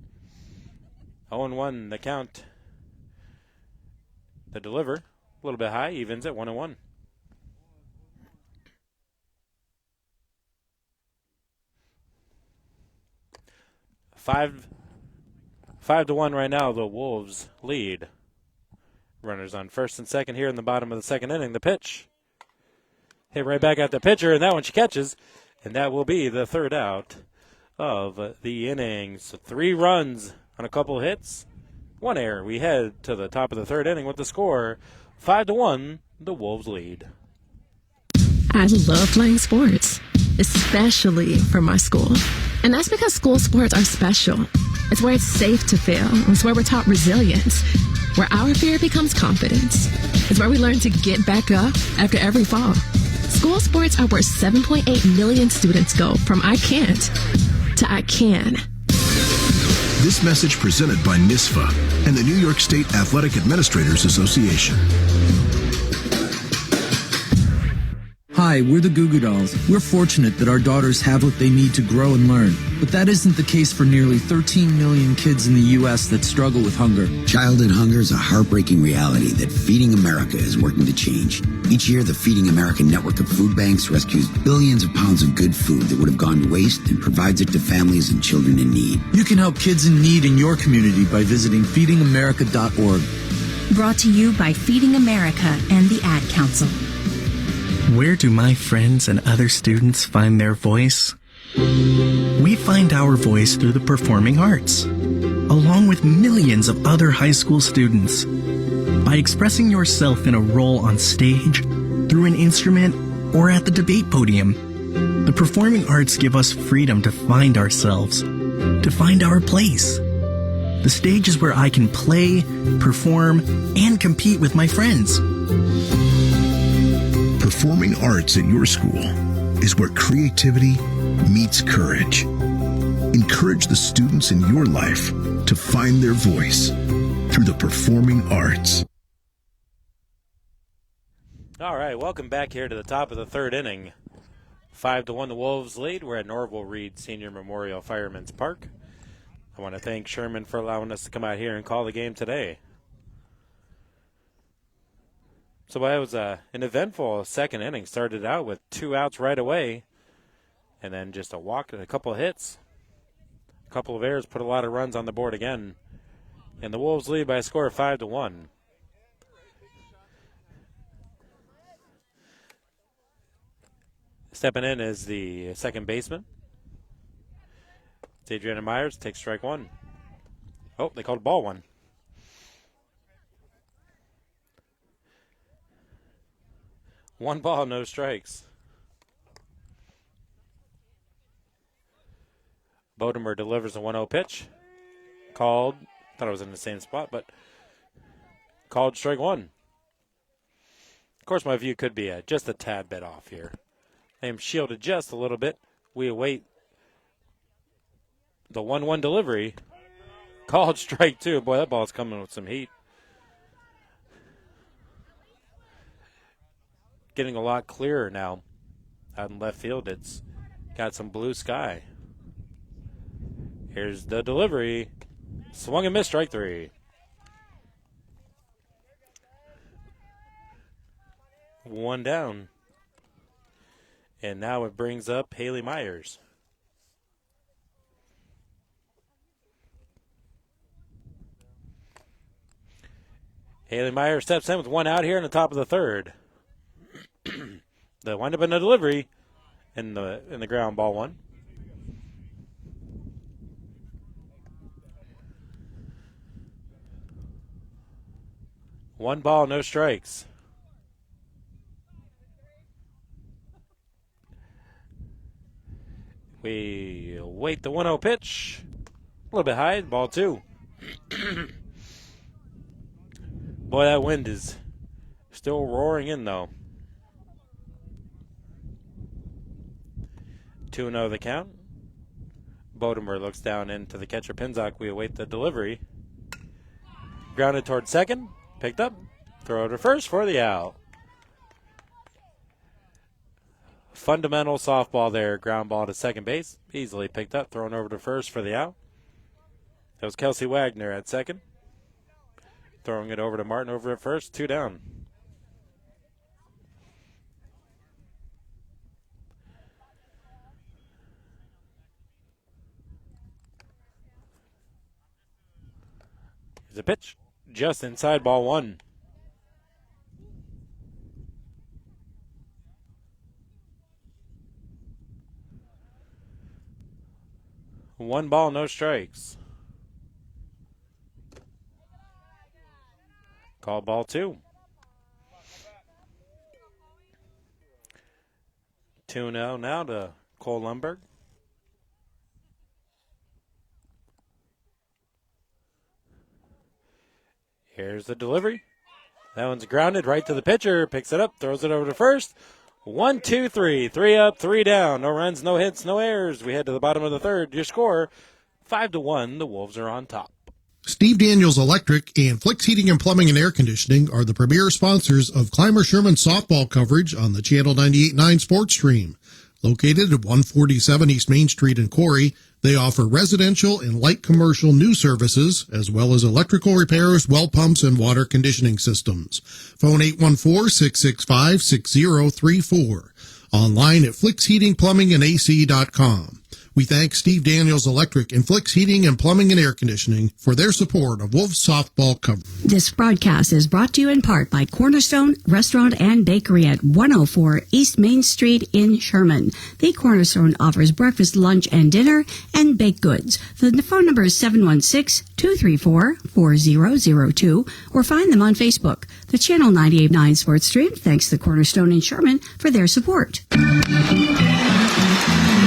0-1 the count. The deliver, a little bit high, evens at 1-1. Five to 1 right now, the Wolves lead. Runners on first and second here in the bottom of the second inning. The pitch hit right back at the pitcher, and that one she catches, and that will be the third out of the inning. So 3 runs on a couple hits, 1 error. We head to the top of the third inning with the score 5-1. The Wolves lead.
I love playing sports, especially for my school. And that's because school sports are special. It's where it's safe to fail. It's where we're taught resilience, where our fear becomes confidence. It's where we learn to get back up after every fall. School sports are where 7.8 million students go from I can't to I can.
This message presented by NISFA and the New York State Athletic Administrators Association.
Hi, we're the Goo Goo Dolls. We're fortunate that our daughters have what they need to grow and learn. But that isn't the case for nearly 13 million kids in the U.S. that struggle with hunger.
Childhood hunger is a heartbreaking reality that Feeding America is working to change. Each year, the Feeding America network of food banks rescues billions of pounds of good food that would have gone to waste and provides it to families and children in need.
You can help kids in need in your community by visiting feedingamerica.org.
Brought to you by Feeding America and the Ad Council.
Where do my friends and other students find their voice? We find our voice through the performing arts, along with millions of other high school students. By expressing yourself in a role on stage, through an instrument, or at the debate podium, the performing arts give us freedom to find ourselves, to find our place. The stage is where I can play, perform, and compete with my friends.
Performing arts at your school is where creativity meets courage. Encourage the students in your life to find their voice through the performing arts.
All right, welcome back here to the top of the third inning. 5-1 the Wolves lead. We're at Norval Reed Senior Memorial Fireman's Park. I want to thank Sherman for allowing us to come out here and call the game today. So it was an eventful second inning. Started out with 2 outs right away, and then just a walk and a couple of hits. A couple of errors put a lot of runs on the board again. And the Wolves lead by a score of 5-1. Stepping in is the second baseman. It's Adriana Myers, takes strike one. Oh, they called ball one. One ball, no strikes. Bodemer delivers a 1-0 pitch. Called, thought it was in the same spot, but called strike one. Of course, my view could be just a tad bit off here. I am shielded just a little bit. We await the 1-1 delivery. Called strike two. Boy, that ball's coming with some heat. Getting a lot clearer now Out in left field, it's got some blue sky. Here's the delivery. Swung and missed, strike three. One down. And now it brings up Haley Myers. Haley Myers steps in with one out here in the top of the third. They'll wind up in a delivery in the ground ball one. One ball, no strikes. We wait the 1-0 pitch. A little bit high, ball two. Boy, that wind is still roaring in, though. 2-0 the count. Bodemer looks down into the catcher Pinzock. We await the delivery. Grounded toward second. Picked up. Throw to first for the out. Fundamental softball there. Ground ball to second base. Easily picked up. Thrown over to first for the out. That was Kelsey Wagner at second. Throwing it over to Martin over at first. Two down. Here's a pitch. Just inside, ball one. One ball, no strikes. Call ball two. 2-0 now to Cole Lundberg. Here's the delivery. That one's grounded right to the pitcher. Picks it up, throws it over to first. 1, 2, 3. 3 up, 3 down. No runs, no hits, no errors. We head to the bottom of the third. Your score, 5-1. The Wolves are on top.
Steve Daniels Electric and Flicks Heating and Plumbing and Air Conditioning are the premier sponsors of Clymer Sherman softball coverage on the Channel 98.9 Sports Stream. Located at 147 East Main Street in Corry, they offer residential and light commercial new services, as well as electrical repairs, well pumps, and water conditioning systems. Phone 814-665-6034. Online at flicksheatingplumbingandac.com. We thank Steve Daniels Electric and Flicks Heating and Plumbing and Air Conditioning for their support of Wolves softball coverage.
This broadcast is brought to you in part by Cornerstone Restaurant and Bakery at 104 East Main Street in Sherman. The Cornerstone offers breakfast, lunch, and dinner and baked goods. The phone number is 716-234-4002 or find them on Facebook. The Channel 98.9 Sports Stream thanks the Cornerstone in Sherman for their support.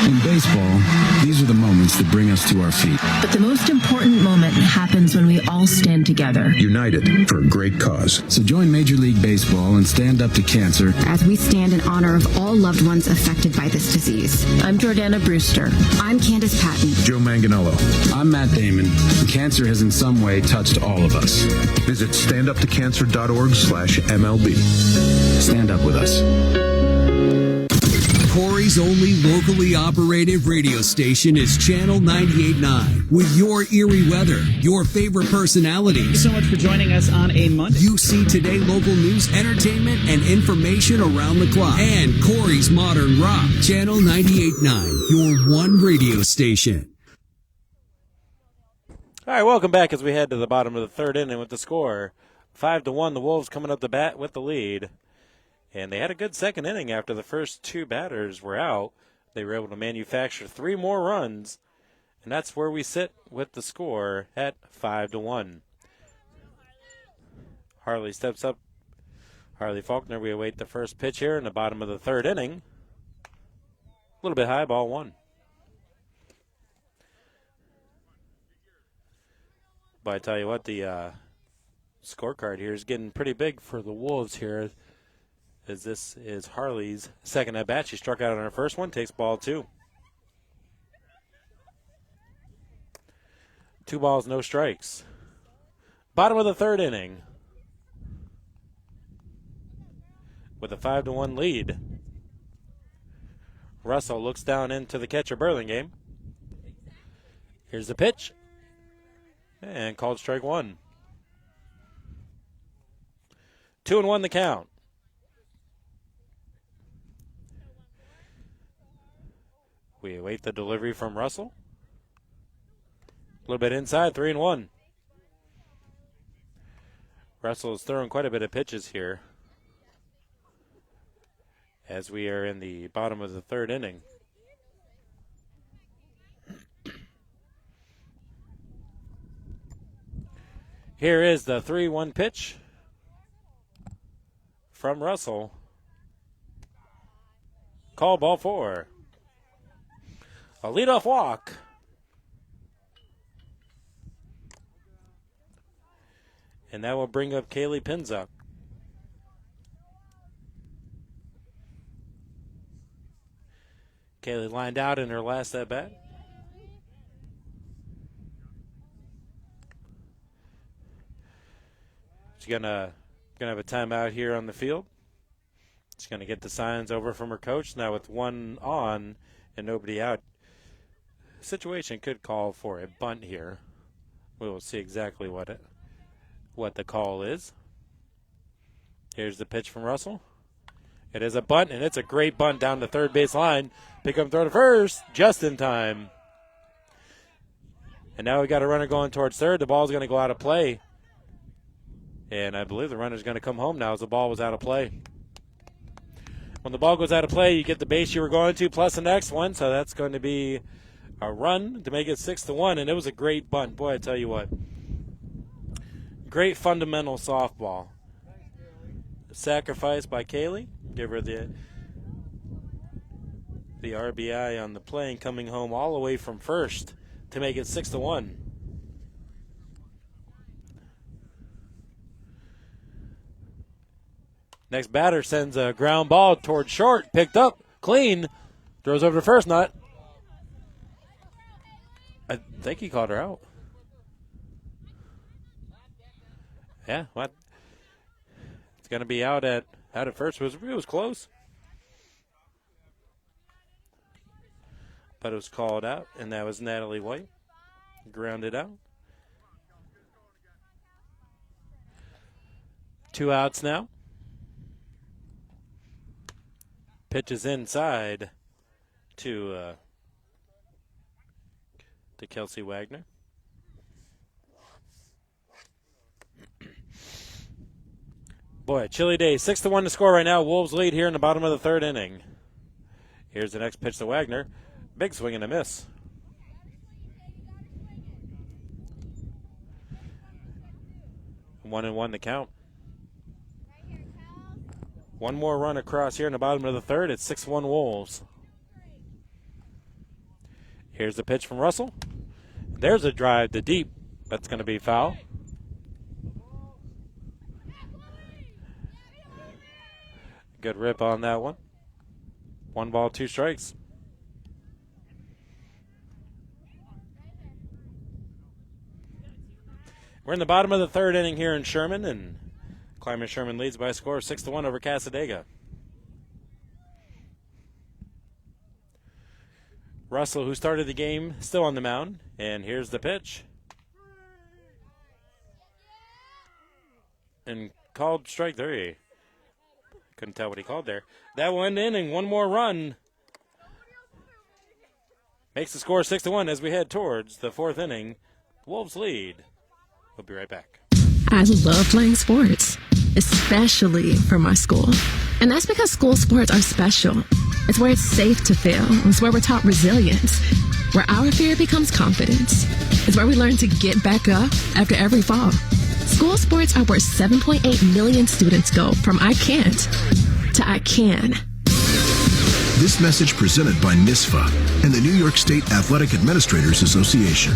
In baseball, these are the moments that bring us to our feet.
But the most important moment happens when we all stand together.
United for a great cause.
So join Major League Baseball and stand up to cancer
As we stand in honor of all loved ones affected by this disease. I'm Jordana Brewster. I'm Candace Patton.
Joe Manganello.
I'm Matt Damon. Cancer has in some way touched all of us.
Visit standuptocancer.org/MLB.
Stand up with us.
Corry's only locally operated radio station is Channel 98.9. With your eerie weather, your favorite personalities.
Thank you so much for joining us on a Monday.
You see today local news, entertainment, and information around the clock. And Corry's Modern Rock. Channel 98.9, your one radio station.
All right, welcome back as we head to the bottom of the third inning with the score. 5-1, the Wolves coming up the bat with the lead. And they had a good second inning after the first two batters were out. They were able to manufacture 3 more runs, and that's where we sit with the score at 5-1. Harley steps up. Harley Faulkner, we await the first pitch here in the bottom of the third inning. A little bit high, ball one. But I tell you what, the scorecard here is getting pretty big for the Wolves here, as this is Harley's second at-bat. She struck out on her first one, takes ball 2. 2 balls, no strikes. Bottom of the third inning with a 5-1 lead. Russell looks down into the catcher Burlingame. Here's the pitch. And called strike one. 2-1 the count. We await the delivery from Russell. A little bit inside, 3-1. Russell is throwing quite a bit of pitches here as we are in the bottom of the third inning. Here is the 3-1 pitch from Russell. Call ball 4. A leadoff walk. And that will bring up Kaylee Pinzuck. Kaylee lined out in her last at bat. She's gonna have a timeout here on the field. She's gonna get the signs over from her coach. Now with one on and nobody out, situation could call for a bunt here. We will see exactly what the call is. Here's the pitch from Russell. It is a bunt, and it's a great bunt down the third base line. Pick up, throw to first, just in time. And now we got a runner going towards third. The ball's going to go out of play. And I believe the runner's going to come home now as the ball was out of play. When the ball goes out of play, you get the base you were going to plus the next one. So that's going to be a run to make it 6-1. And it was a great bunt. Boy, I tell you what. Great fundamental softball. Sacrifice by Kaylee. Give her the RBI on the play and coming home all the way from first to make it 6-1. Next batter sends a ground ball towards short. Picked up. Clean. Throws over to first. Not. I think he called her out. Yeah, what? It's going to be out at first. It was close. But it was called out, and that was Natalie White. Grounded out. 2 outs now. Pitch is inside to Kelsey Wagner. Boy, chilly day. 6-1 to score right now. Wolves lead here in the bottom of the third inning. Here's the next pitch to Wagner. Big swing and a miss. One and one to count. One more run across here in the bottom of the third. It's 6-1 Wolves. Here's the pitch from Russell. There's a drive to deep. That's going to be foul. Good rip on that one. 1 ball, 2 strikes. We're in the bottom of the third inning here in Sherman, and Clymer Sherman leads by a score of 6-1 over Cassadaga. Russell, who started the game, still on the mound, and here's the pitch. And called strike 3. Couldn't tell what he called there. That one inning, one more run. Makes the score 6-1 as we head towards the fourth inning. Wolves lead. We'll be right back.
I love playing sports, especially for my school. And that's because school sports are special. It's where it's safe to fail. It's where we're taught resilience, where our fear becomes confidence. It's where we learn to get back up after every fall. School sports are where 7.8 million students go from I can't to I can.
This message presented by NISFA and the New York State Athletic Administrators Association.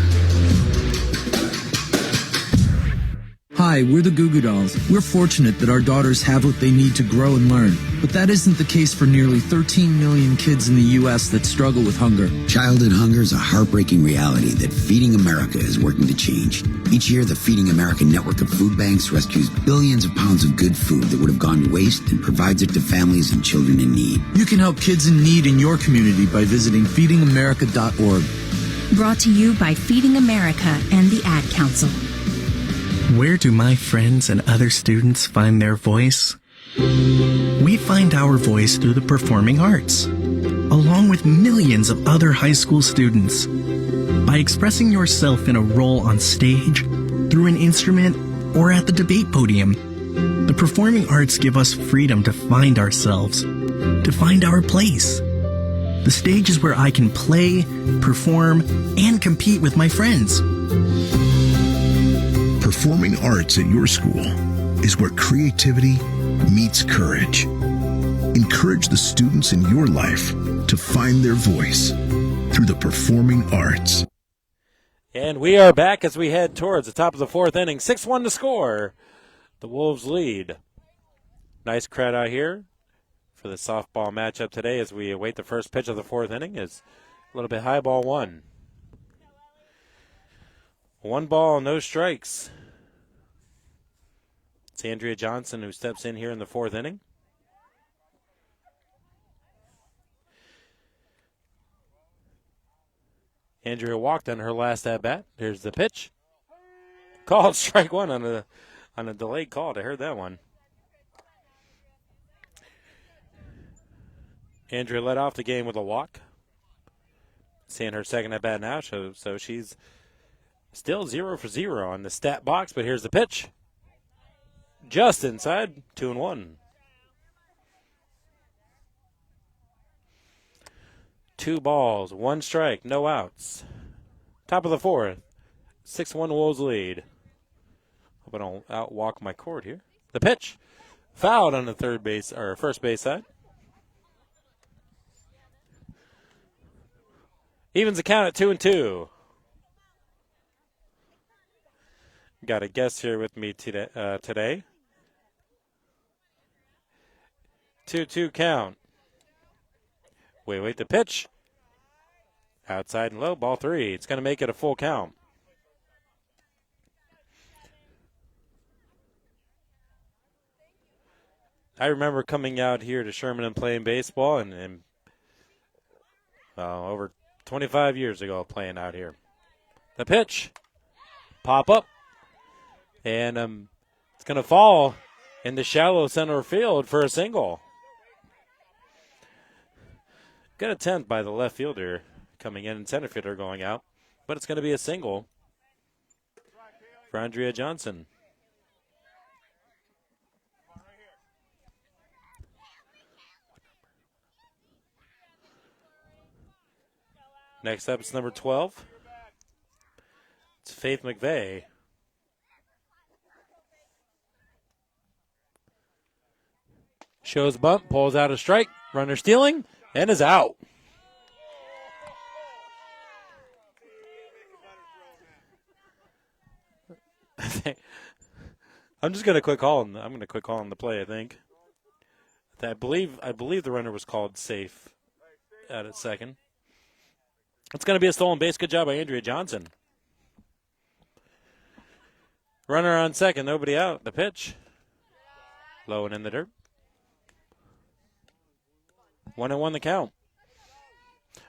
Hi, Hi, we're the Goo Goo Dolls. We're fortunate that our daughters have what they need to grow and learn. But that isn't the case for nearly 13 million kids in the U.S. that struggle with hunger.
Childhood hunger is a heartbreaking reality that Feeding America is working to change. Each year, the Feeding America network of food banks rescues billions of pounds of good food that would have gone to waste and provides it to families and children in need.
You can help kids in need in your community by visiting feedingamerica.org.
Brought to you by Feeding America and the Ad Council.
Where do my friends and other students find their voice? We find our voice through the performing arts, along with millions of other high school students. By expressing yourself in a role on stage, through an instrument, or at the debate podium, the performing arts give us freedom to find ourselves, to find our place. The stage is where I can play, perform, and compete with my friends.
Performing arts at your school is where creativity meets courage. Encourage the students in your life to find their voice through the performing arts.
And we are back as we head towards the top of the fourth inning. 6-1 to score. The Wolves lead. Nice crowd out here for the softball matchup today as we await the first pitch of the fourth inning. Is a little bit high, ball one. 1 ball, no strikes. It's Andrea Johnson who steps in here in the fourth inning. Andrea walked on her last at-bat. Here's the pitch. Called strike one on a delayed call. I heard that one. Andrea led off the game with a walk. Seeing her second at-bat now, so she's still 0 for 0 on the stat box, but here's the pitch. Just inside, 2-1. 2 balls, 1 strike, no outs. Top of the fourth, 6-1 Wolves lead. Hope I don't outwalk my cord here. The pitch, fouled on the first base side. Evens the count at 2-2. Got a guest here with me today. 2-2 count. Wait, the pitch. Outside and low, ball 3. It's going to make it a full count. I remember coming out here to Sherman and playing baseball and over 25 years ago playing out here. The pitch. Pop up. And it's going to fall in the shallow center field for a single. Good attempt by the left fielder coming in and center fielder going out. But it's going to be a single for Andrea Johnson. Next up is number 12. It's Faith McVeigh. Shows bunt, pulls out a strike, runner stealing, and is out. I'm just going to quit calling. I'm going to quit calling the play, I think. I believe the runner was called safe at second. It's going to be a stolen base. Good job by Andrea Johnson. Runner on second, nobody out. The pitch. Low and in the dirt. 1-1 the count.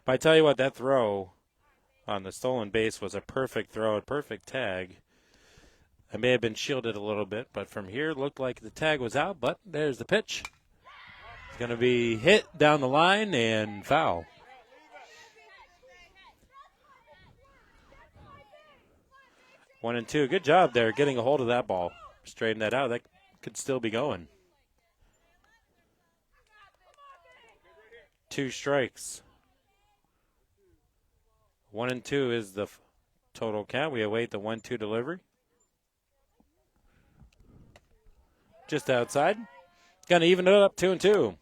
But I tell you what, that throw on the stolen base was a perfect throw, a perfect tag. I may have been shielded a little bit, but from here it looked like the tag was out, but there's the pitch. It's going to be hit down the line and foul. One and two. Good job there getting a hold of that ball. Straighten that out. That could still be going. 2 strikes. 1 and 2 is the total count. We await the 1-2 delivery. Just outside. Going to even it up 2 and 2.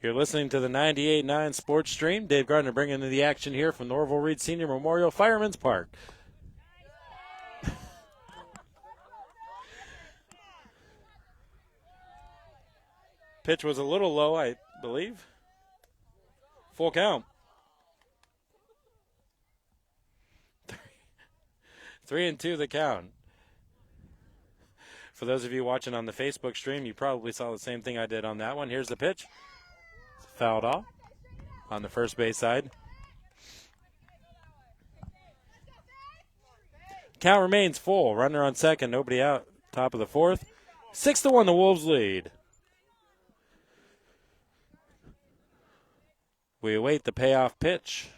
You're listening to the 98.9 Sports Stream. Dave Gardner bringing in the action here from the Orville Reed Senior Memorial Fireman's Park. Pitch was a little low, I believe. Full count. 3-2 the count. For those of you watching on the Facebook stream, you probably saw the same thing I did on that one. Here's the pitch. Fouled off on the first base side. Count remains full. Runner on second, nobody out. Top of the fourth. 6-1 the Wolves lead. We await the payoff pitch.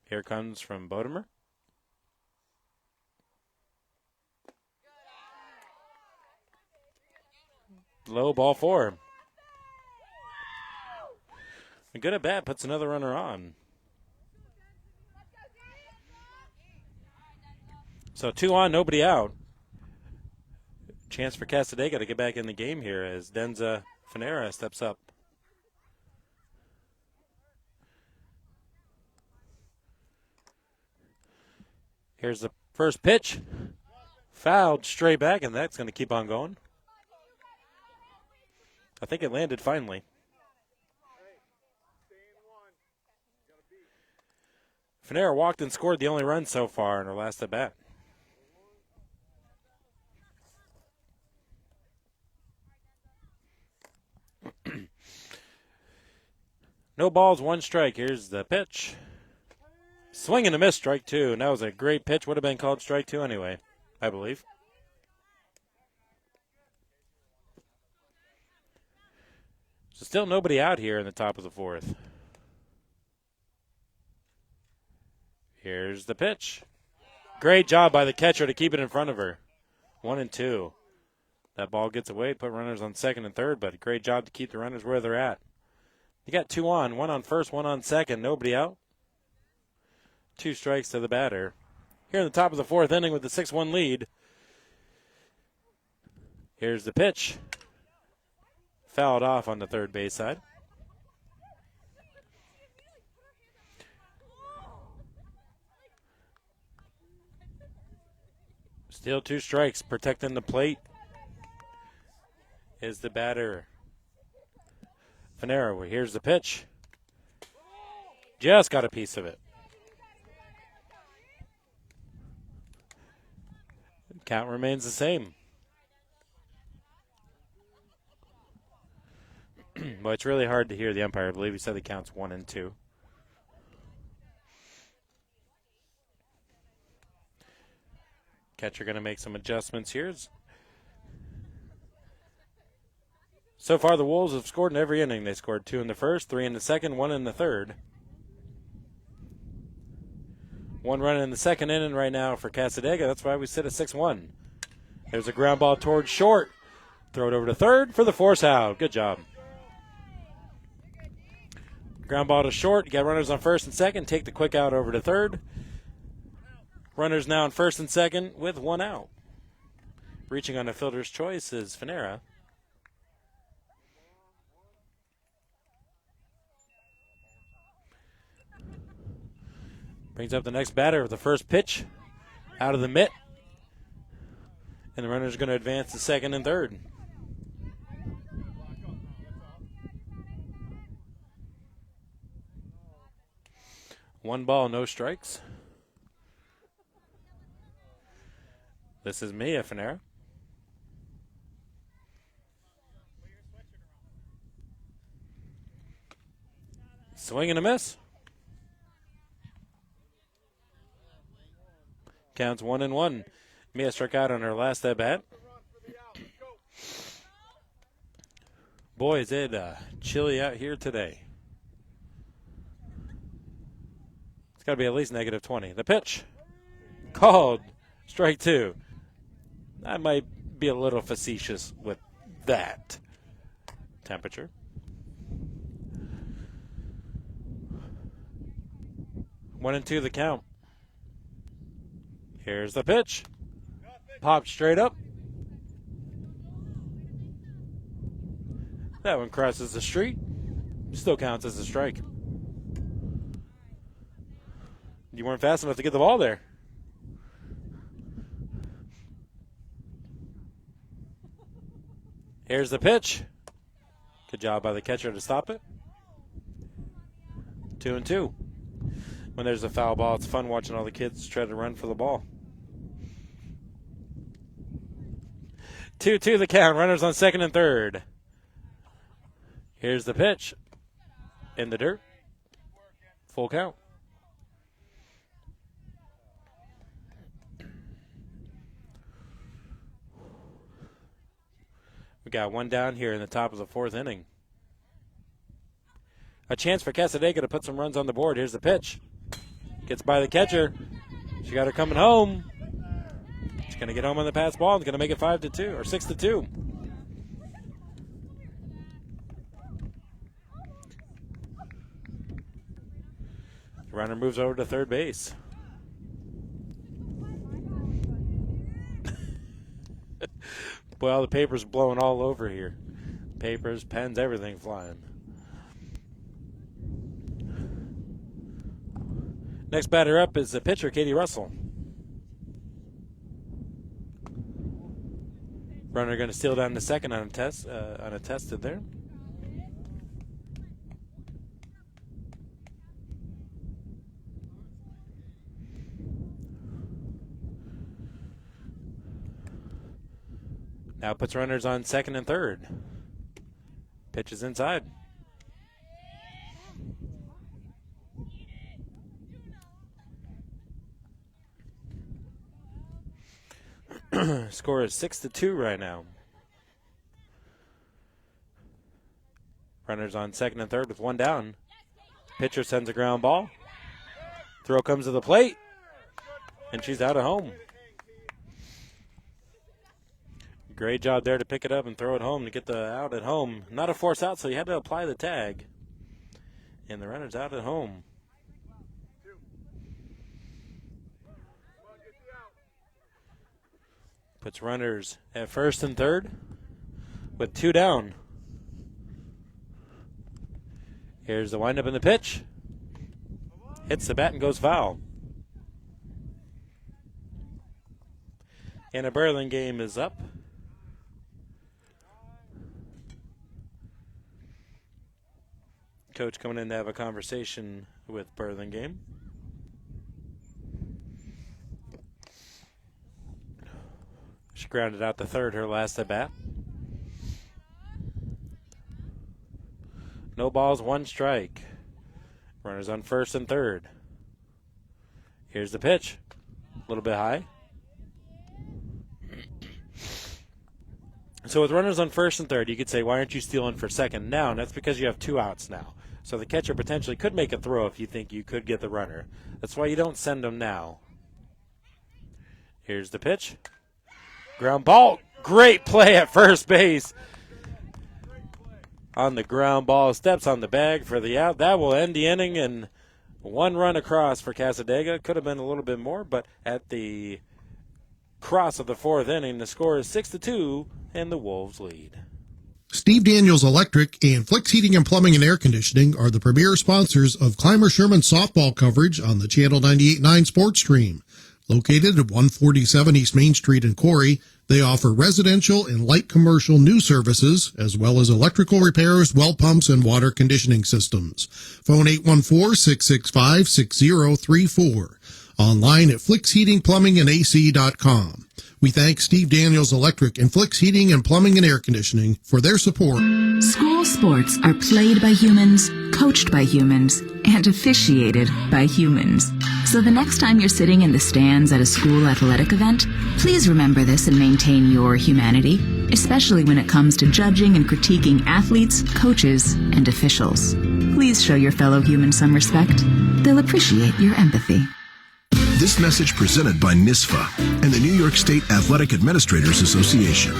Here comes from Bodemer. Low, ball 4. A good at bat, puts another runner on. So 2 on, nobody out. Chance for Cassadaga to get back in the game here as Denza Finera steps up. Here's the first pitch. Fouled straight back, and that's going to keep on going. I think it landed finally. Finera walked and scored the only run so far in her last at bat. No balls, 1 strike. Here's the pitch. Swing and a miss, strike 2. And that was a great pitch. Would have been called strike 2 anyway, I believe. So still nobody out here in the top of the fourth. Here's the pitch. Great job by the catcher to keep it in front of her. 1-2. That ball gets away, put runners on second and third, but a great job to keep the runners where they're at. You got 2 on, 1 on first, 1 on second, nobody out. 2 strikes to the batter. Here in the top of the fourth inning with the 6-1 lead. Here's the pitch. Fouled off on the third base side. Still 2 strikes. Protecting the plate is the batter. Finera, here's the pitch. Just got a piece of it. Count remains the same. Well, it's really hard to hear the umpire. I believe he said the count's 1-2. Catcher going to make some adjustments here. So far, the Wolves have scored in every inning. They scored 2 in the first, 3 in the second, 1 in the third. 1 run in the second inning right now for Cassadaga. That's why we sit at 6-1. There's a ground ball towards short. Throw it over to third for the force out. Good job. Ground ball to short. You got runners on first and second. Take the quick out over to third. Runners now on first and second with 1 out. Reaching on a fielder's choice is Finera. Brings up the next batter with the first pitch out of the mitt. And the runner's going to advance to second and third. One ball, no strikes. This is Mia Finera. Swing and a miss. Counts 1-1. Mia struck out on her last at bat. Boy, is it chilly out here today. It's got to be at least -20. The pitch. Called. Strike 2. I might be a little facetious with that temperature. One and two the count. Here's the pitch. Popped straight up. That one crosses the street. Still counts as a strike. You weren't fast enough to get the ball there. Here's the pitch. Good job by the catcher to stop it. 2-2. When there's a foul ball, it's fun watching all the kids try to run for the ball. 2-2 the count. Runners on second and third. Here's the pitch. In the dirt. Full count. We got one down here in the top of the fourth inning. A chance for Cassadaga to put some runs on the board. Here's the pitch. Gets by the catcher. She got her coming home. She's going to get home on the pass ball. It's going to make it 5-2 or 6-2. The runner moves over to third base. Well, the paper's blowing all over here. Papers, pens, everything flying. Next batter up is the pitcher, Katie Russell. Runner going to steal down to second on a test, unattested there. Now puts runners on second and third. Pitch is inside. Score is 6-2 right now. Runners on second and third with one down. Pitcher sends a ground ball. Throw comes to the plate. And she's out of home. Great job there to pick it up and throw it home to get the out at home. Not a force out, so you had to apply the tag. And the runner's out at home. Puts runners at first and third with two down. Here's the windup in the pitch. Hits the bat and goes foul. And a Burlingame is up. Coach coming in to have a conversation with Burlingame. She grounded out to third her last at bat. No balls, one strike. Runners on first and third. Here's the pitch. A little bit high. So with runners on first and third, you could say, why aren't you stealing for second now? And that's because you have two outs now. So the catcher potentially could make a throw if you think you could get the runner. That's why you don't send them now. Here's the pitch. Ground ball. Great play at first base. On the ground ball. Steps on the bag for the out. That will end the inning, and one run across for Cassadaga. Could have been a little bit more, but at the cross of the fourth inning, the score is 6-2, and the Wolves lead.
Steve Daniels Electric and Flicks Heating and Plumbing and Air Conditioning are the premier sponsors of Clymer Sherman softball coverage on the Channel 98.9 Sports Stream. Located at 147 East Main Street in Corry, they offer residential and light commercial new services, as well as electrical repairs, well pumps, and water conditioning systems. Phone 814-665-6034. Online at flicksheatingplumbingandac.com. We thank Steve Daniels Electric and Flicks Heating and Plumbing and Air Conditioning for their support.
School sports are played by humans, coached by humans, and officiated by humans. So the next time you're sitting in the stands at a school athletic event, please remember this and maintain your humanity, especially when it comes to judging and critiquing athletes, coaches, and officials. Please show your fellow humans some respect. They'll appreciate your empathy.
This message presented by NISFA and the New York State Athletic Administrators Association.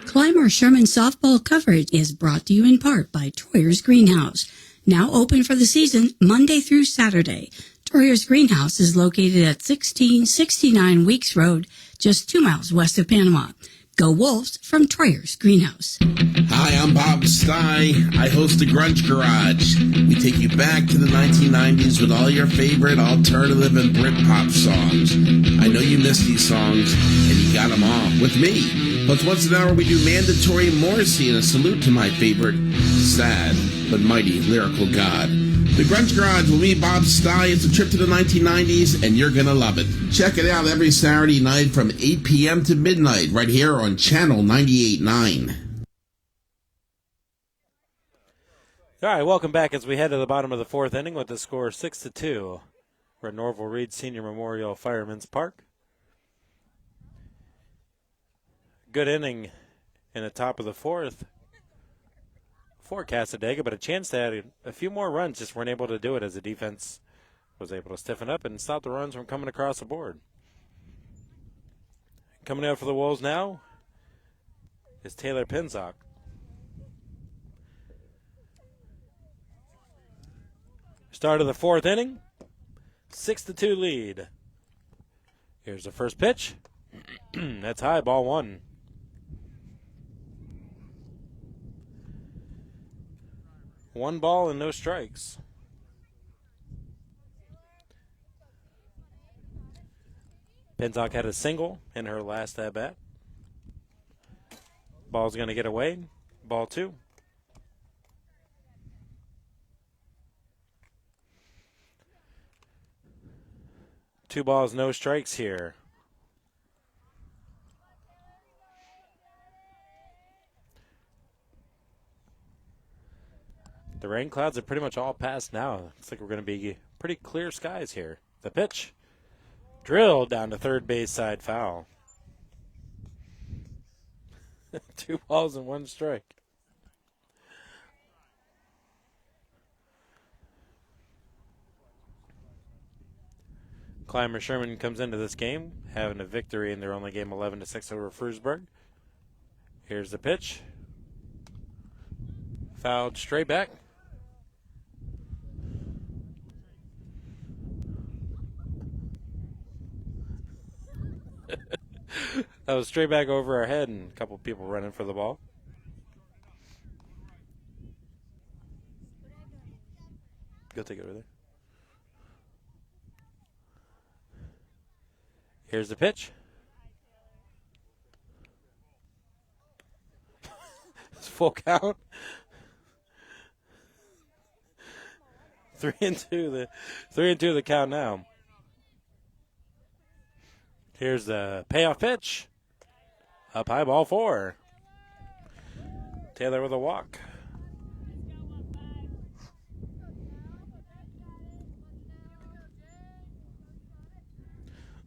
Clymer Sherman softball coverage is brought to you in part by Troyer's Greenhouse. Now open for the season Monday through Saturday. Troyer's Greenhouse is located at 1669 Weeks Road, just 2 miles west of Panama. Go Wolves from Troyer's Greenhouse.
Hi, I'm Bob Stye. I host the Grunge Garage. We take you back to the 1990s with all your favorite alternative and Britpop songs. I know you missed these songs, and you got them all with me. Plus, once an hour, we do mandatory Morrissey and a salute to my favorite, sad but mighty lyrical god. The Grunge Garage with me, Bob Stye. It's a trip to the 1990s, and you're going to love it. Check it out every Saturday night from 8 p.m. to midnight, right here on Channel 98.9.
All right, welcome back as we head to the bottom of the fourth inning with the score 6-2. We're at Norval Reed Senior Memorial Fireman's Park. Good inning in the top of the fourth for Cassadaga, but a chance to add a few more runs, just weren't able to do it as the defense was able to stiffen up and stop the runs from coming across the board. Coming out for the Wolves now is Taylor Pinzock. Start of the fourth inning, 6-2 lead. Here's the first pitch. That's high, ball one. One ball and no strikes. Pinzock had a single in her last at-bat. Ball's going to get away. Ball two. Two balls, no strikes here. The rain clouds are pretty much all passed now. Looks like we're going to be pretty clear skies here. The pitch. Drilled down to third base side, foul. 2 balls and 1 strike. Clymer Sherman comes into this game having a victory in their only game, 11-6 over Frewsburg. Here's the pitch. Fouled straight back. That was straight back over our head and a couple people running for the ball. Go take it over there. Here's the pitch. It's full count. 3-2 the count now. Here's the payoff pitch. Up high, ball 4. Taylor with a walk.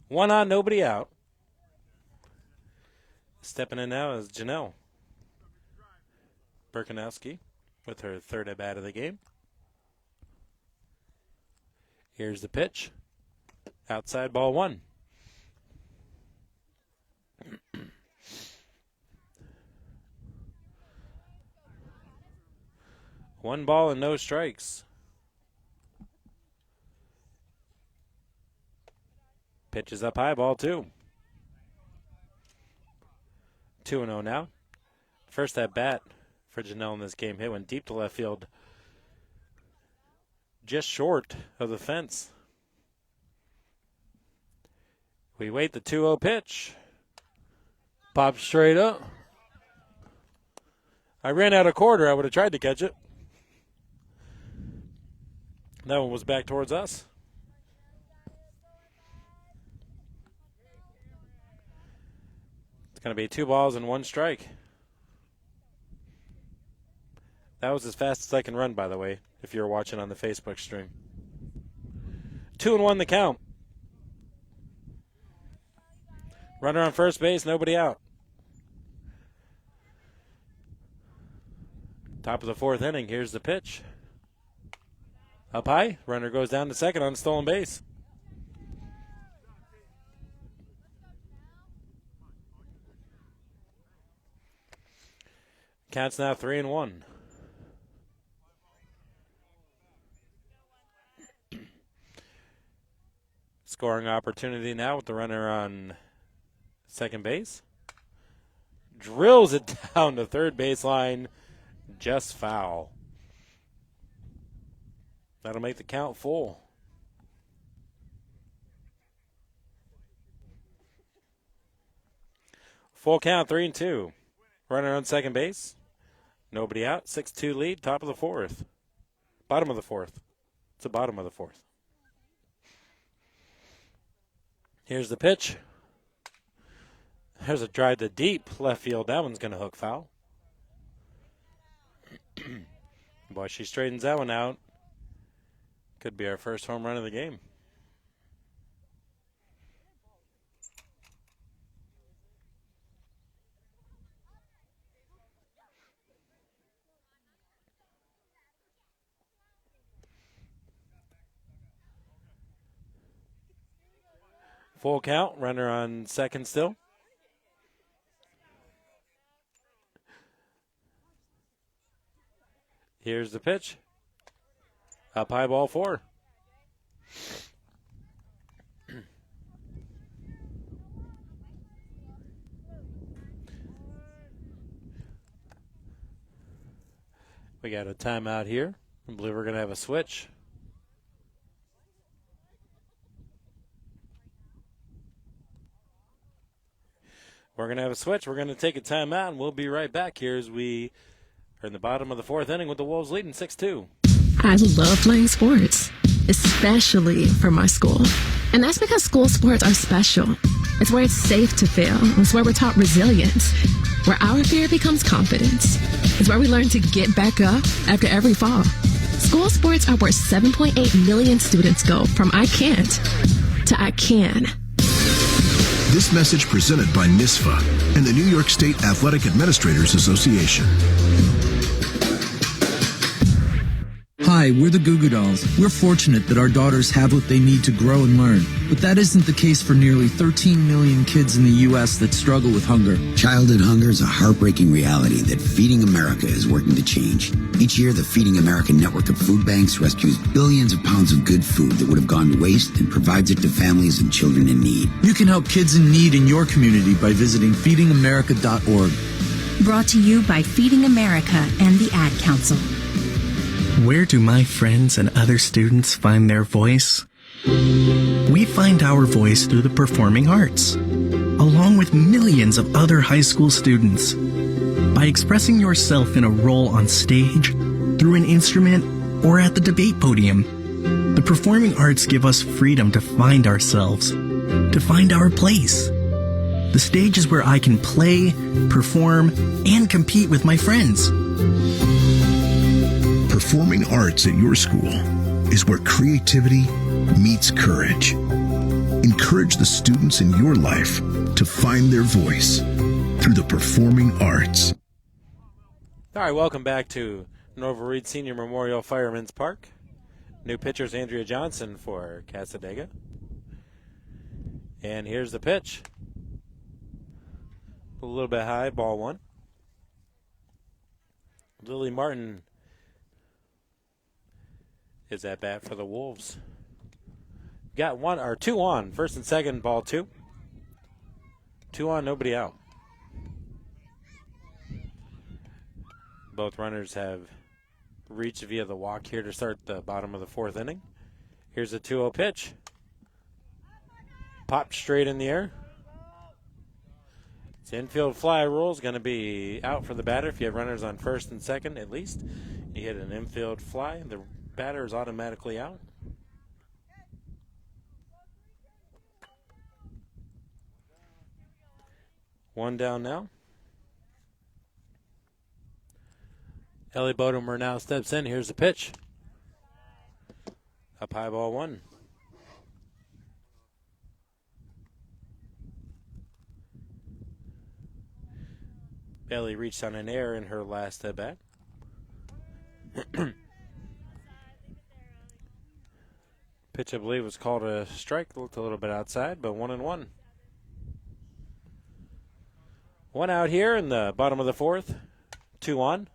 One on, nobody out. Stepping in now is Janelle Berkanowski with her third at-bat of the game. Here's the pitch. Outside, ball 1. One ball and no strikes. Pitch is up high, ball 2. 2-0 now. First at bat for Janelle in this game. Hit went deep to left field. Just short of the fence. We wait the 2-0 pitch. Pops straight up. I ran out of quarter. I would have tried to catch it. That one was back towards us. It's going to be 2 balls and 1 strike. That was as fast as I can run, by the way, if you're watching on the Facebook stream. 2-1 the count. Runner on first base, nobody out. Top of the fourth inning, here's the pitch. Up high, runner goes down to second on stolen base. Count's now 3-1. Scoring opportunity now with the runner on second base. drills it down the third baseline. Just foul. That'll make the count full. Full count, 3-2. Runner on second base. Nobody out. 6-2 lead, top of the fourth. Bottom of the fourth. It's the bottom of the fourth. Here's the pitch. There's a drive to deep left field. That one's going to hook foul. Boy, she straightens that one out. Could be our first home run of the game. Full count, runner on second still. Here's the pitch. Up high, ball 4. We got a timeout here. I believe we're going to have a switch. We're going to have a switch. We're going to take a timeout, and we'll be right back here as we are in the bottom of the fourth inning with the Wolves leading 6-2.
I love playing sports, especially for my school. And that's because school sports are special. It's where it's safe to fail. It's where we're taught resilience, where our fear becomes confidence. It's where we learn to get back up after every fall. School sports are where 7.8 million students go from I can't to I can.
This message presented by NISFA and the New York State Athletic Administrators Association.
Hi, we're the Goo Goo Dolls. We're fortunate that our daughters have what they need to grow and learn. But that isn't the case for nearly 13 million kids in the U.S. that struggle with hunger.
Childhood hunger is a heartbreaking reality that Feeding America is working to change. Each year, the Feeding America network of food banks rescues billions of pounds of good food that would have gone to waste and provides it to families and children in need.
You can help kids in need in your community by visiting feedingamerica.org.
Brought to you by Feeding America and the Ad Council.
Where do my friends and other students find their voice? We find our voice through the performing arts, along with millions of other high school students. By expressing yourself in a role on stage, through an instrument, or at the debate podium, the performing arts give us freedom to find ourselves, to find our place. The stage is where I can play, perform, and compete with my friends.
Performing arts at your school is where creativity meets courage. Encourage the students in your life to find their voice through the performing arts.
All right, welcome back to Norval Reed Senior Memorial Fireman's Park. New pitcher's Andrea Johnson for Cassadaga. And here's the pitch. A little bit high, ball 1. Lily Martin is at bat for the Wolves. Got 2 on. First and second, ball 2. 2 on, nobody out. Both runners have reached via the walk here to start the bottom of the fourth inning. Here's a 2-0 pitch. Popped straight in the air. It's infield fly rule is going to be out for the batter if you have runners on first and second at least. You hit an infield fly, the batter is automatically out. One down now. Ellie Bodemer now steps in. Here's the pitch. Up high, ball 1. Ellie reached on an error in her last at bat. Pitch, I believe, was called a strike. Looked a little bit outside, but 1-1. 1 out here in the bottom of the fourth. 2 on.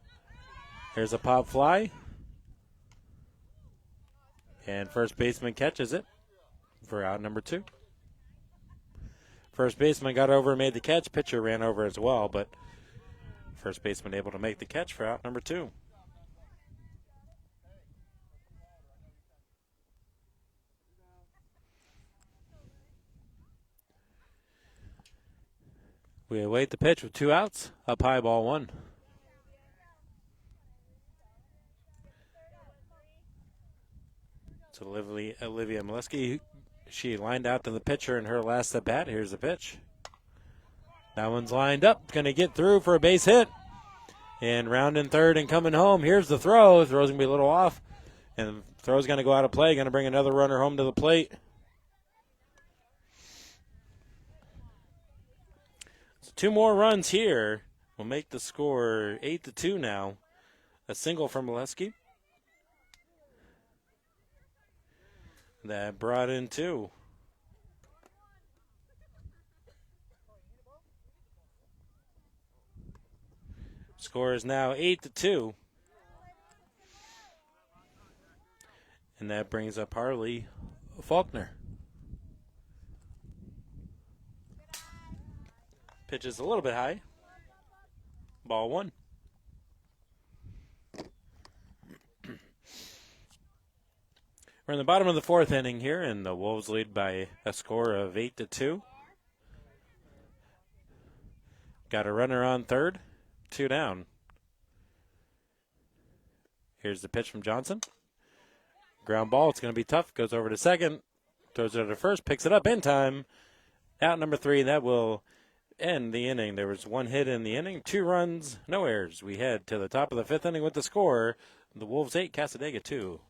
Here's a pop fly. And first baseman catches it for out number 2. First baseman got over and made the catch. Pitcher ran over as well, but First baseman able to make the catch for out number 2. We await the pitch with 2 outs. Up high, ball 1. So Olivia Molesky, she lined out to the pitcher in her last at bat. Here's the pitch. That one's lined up. Going to get through for a base hit. And rounding third and coming home. Here's the throw. Throw's going to be a little off. And the throw's going to go out of play. Going to bring another runner home to the plate. So 2 more runs here will make the score 8-2 now. A single from Molesky. That brought in 2. Score is now 8-2. And that brings up Harley Faulkner. Pitch is a little bit high. Ball 1. We're in the bottom of the 4th inning here, and the Wolves lead by a score of 8-2. Got a runner on third, 2 down. Here's the pitch from Johnson. Ground ball, it's going to be tough. Goes over to second, throws it to first, picks it up in time. Out number 3, and that will end the inning. There was 1 hit in the inning, 2 runs, no errors. We head to the top of the 5th inning with the score. The Wolves 8, Cassadaga 2.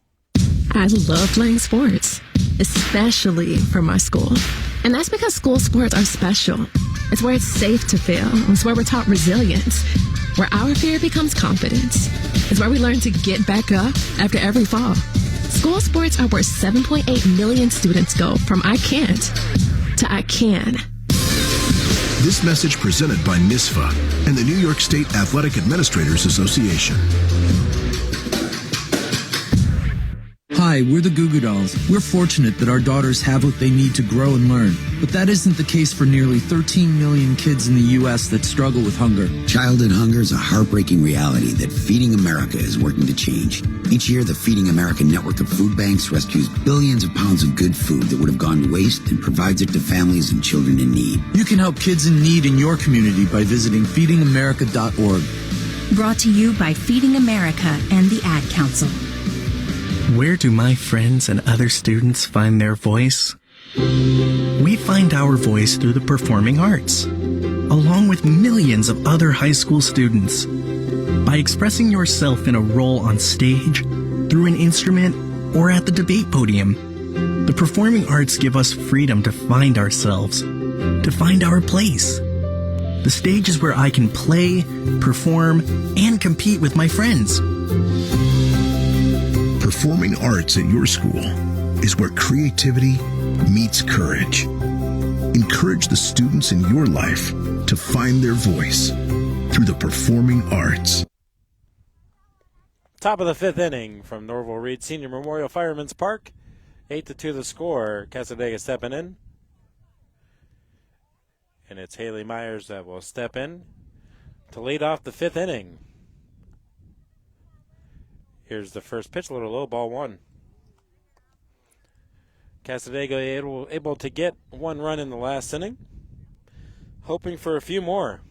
I love playing sports, especially for my school. And that's because school sports are special. It's where it's safe to fail. It's where we're taught resilience, where our fear becomes confidence. It's where we learn to get back up after every fall. School sports are where 7.8 million students go from I can't to I can.
This message presented by NISFA and the New York State Athletic Administrators Association.
Hi, we're the Goo Goo Dolls. We're fortunate that our daughters have what they need to grow and learn. But that isn't the case for nearly 13 million kids in the U.S. that struggle with hunger.
Childhood hunger is a heartbreaking reality that Feeding America is working to change. Each year, the Feeding America network of food banks rescues billions of pounds of good food that would have gone to waste and provides it to families and children in need.
You can help kids in need in your community by visiting feedingamerica.org.
Brought to you by Feeding America and the Ad Council.
Where do my friends and other students find their voice? We find our voice through the performing arts, along with millions of other high school students. By expressing yourself in a role on stage, through an instrument, or at the debate podium, the performing arts give us freedom to find ourselves, to find our place. The stage is where I can play, perform, and compete with my friends.
Performing arts at your school is where creativity meets courage. Encourage the students in your life to find their voice through the performing arts.
Top of the 5th inning from Norval Reed Senior Memorial Fireman's Park. 8-2 the score. Cassadaga stepping in. And it's Haley Myers that will step in to lead off the 5th inning. Here's the first pitch, a little low, ball 1. Cassadaga able to get 1 run in the last inning. Hoping for a few more.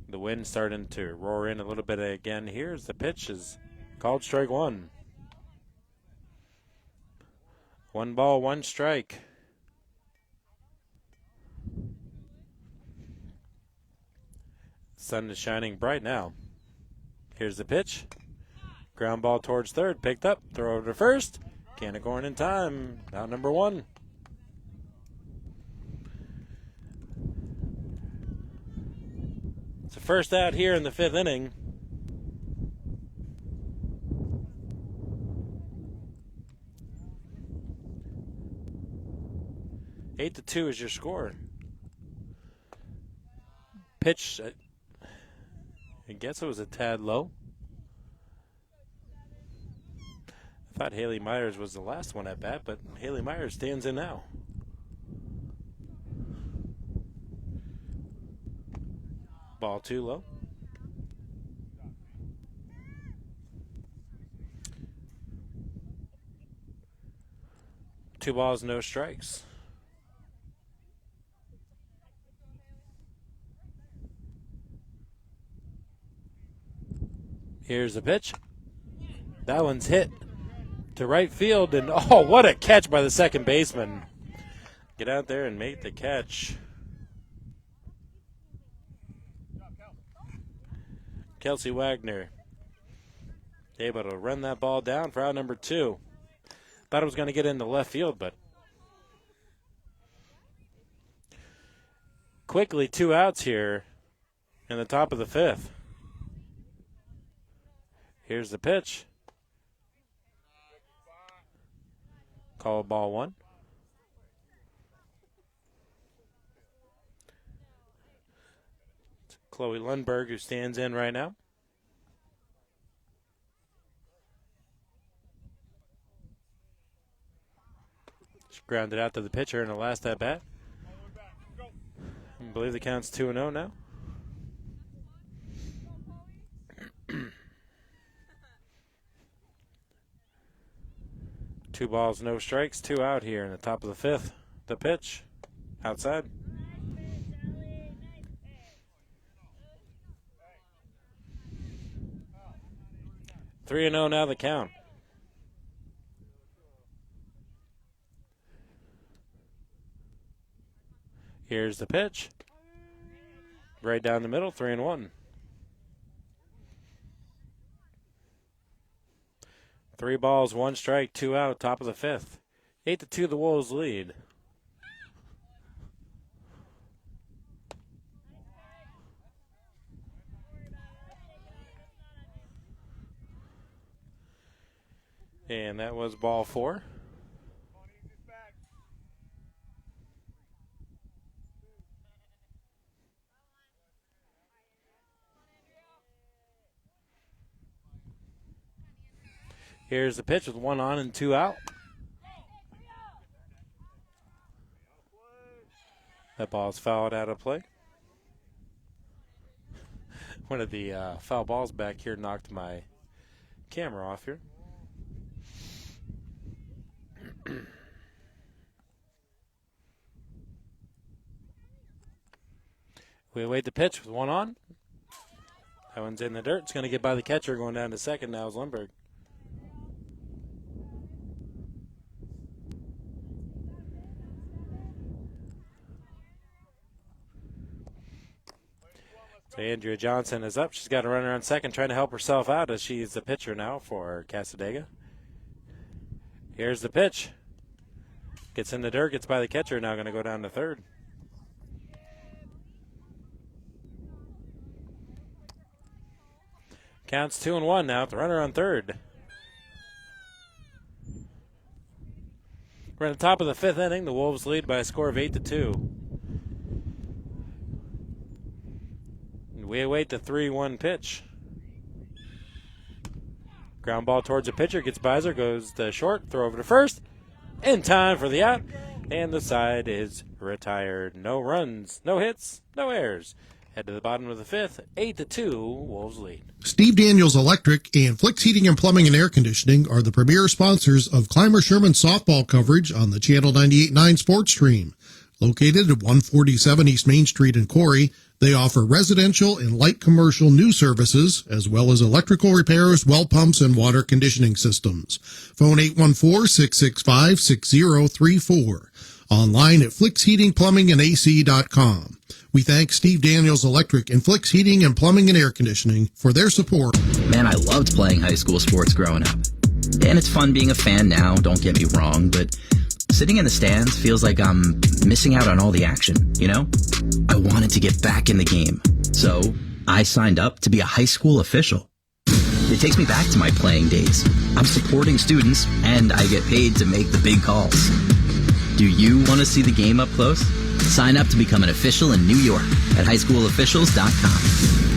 The wind starting to roar in a little bit again. Here's the pitch is called strike 1. 1 ball, 1 strike. Sun is shining bright now. Here's the pitch. Ground ball towards third. Picked up. Throw over to first. Canacorn in time. Out number 1. It's the first out here in the 5th inning. Eight to 2 is your score. Pitch. I guess it was a tad low. I thought Haley Myers was the last one at bat, but Haley Myers stands in now. Ball too low. Two balls, no strikes. Here's the pitch. That one's hit to right field, and oh, what a catch by the second baseman. Get out there and make the catch. Kelsey Wagner able to run that ball down for out number 2. Thought it was going to get into left field, but quickly 2 outs here in the top of the 5th. Here's the pitch. Call ball 1. It's Chloe Lundberg who stands in right now. She grounded out to the pitcher in the last at bat. I believe the count's 2-0 now. Two balls, no strikes, 2 out here in the top of the 5th. The pitch, outside. Three and 0 now the count. Here's the pitch. Right down the middle, 3-1. 3 balls, 1 strike, 2 out, top of the 5th. 8-2, the Wolves lead. And that was ball 4. Here's the pitch with 1 on and 2 out. That ball's fouled out of play. One of the foul balls back here knocked my camera off here. We await the pitch with 1 on. That one's in the dirt. It's going to get by the catcher. Going down to second now is Lundberg. So Andrea Johnson is up. She's got a runner on second, trying to help herself out as she's the pitcher now for Cassadaga. Here's the pitch. Gets in the dirt, gets by the catcher, now going to go down to third. Counts 2-1 now. The runner on third. We're at the top of the 5th inning. The Wolves lead by a score of 8-2. We await the 3-1 pitch. Ground ball towards the pitcher, gets Beiser, goes to short, throw over to first. In time for the out, and the side is retired. No runs, no hits, no errors. Head to the bottom of the 5th, 8-2, Wolves lead.
Steve Daniels Electric and Flicks Heating and Plumbing and Air Conditioning are the premier sponsors of Clymer Sherman softball coverage on the Channel 98.9 Sports Stream. Located at 147 East Main Street in Corry, they offer residential and light commercial new services, as well as electrical repairs, well pumps, and water conditioning systems. Phone 814-665-6034. Online at flicksheatingplumbingandac.com. We thank Steve Daniels Electric and Flicks Heating and Plumbing and Air Conditioning for their support.
Man, I loved playing high school sports growing up. And it's fun being a fan now, don't get me wrong, but sitting in the stands feels like I'm missing out on all the action, you know? I wanted to get back in the game, so I signed up to be a high school official. It takes me back to my playing days. I'm supporting students, and I get paid to make the big calls. Do you want to see the game up close? Sign up to become an official in New York at highschoolofficials.com.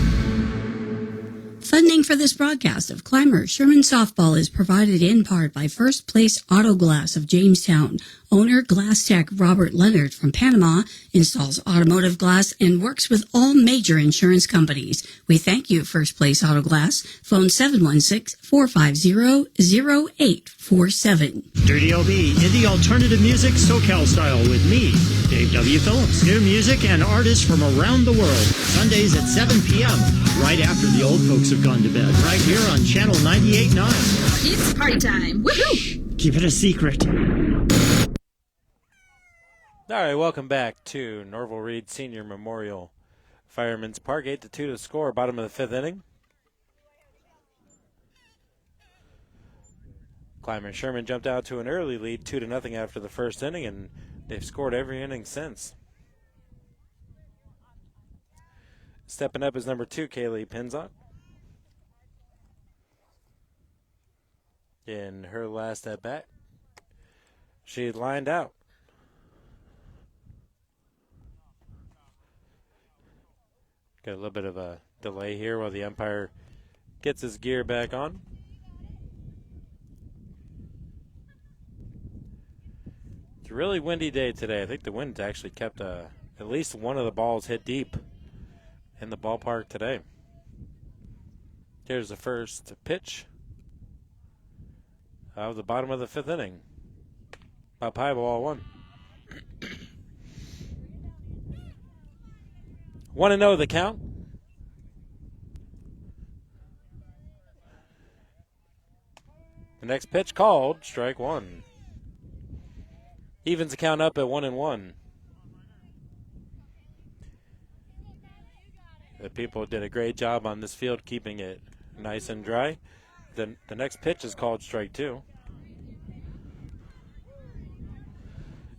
Funding for this broadcast of Clymer Sherman Softball is provided in part by First Place Auto Glass of Jamestown, Owner Glass Tech Robert Leonard from Panama installs automotive glass and works with all major insurance companies. We thank you, First Place Auto Glass. Phone 716-450-0847.
Dirty LB, indie alternative music, SoCal style with me, Dave W. Phillips. New music and artists from around the world. Sundays at 7 p.m., right after the old folks have gone to bed, right here on Channel 98.9.
It's party time. Woohoo!
Keep it a secret.
All right, welcome back to Norval Reed Senior Memorial Fireman's Park. 8-2 to score, bottom of the fifth inning. Clymer Sherman jumped out to an early lead, 2-0 after the first inning, and they've scored every inning since. Stepping up is number 2, Kaylee Pinzot. In her last at bat, she lined out. Got a little bit of a delay here while the umpire gets his gear back on. It's a really windy day today. I think the wind actually kept at least one of the balls hit deep in the ballpark today. Here's the first pitch of the bottom of the fifth inning. Up high, ball 1. 1-0 the count. The next pitch called, strike 1. Evens the count up at 1-1. The people did a great job on this field keeping it nice and dry. The next pitch is called strike 2.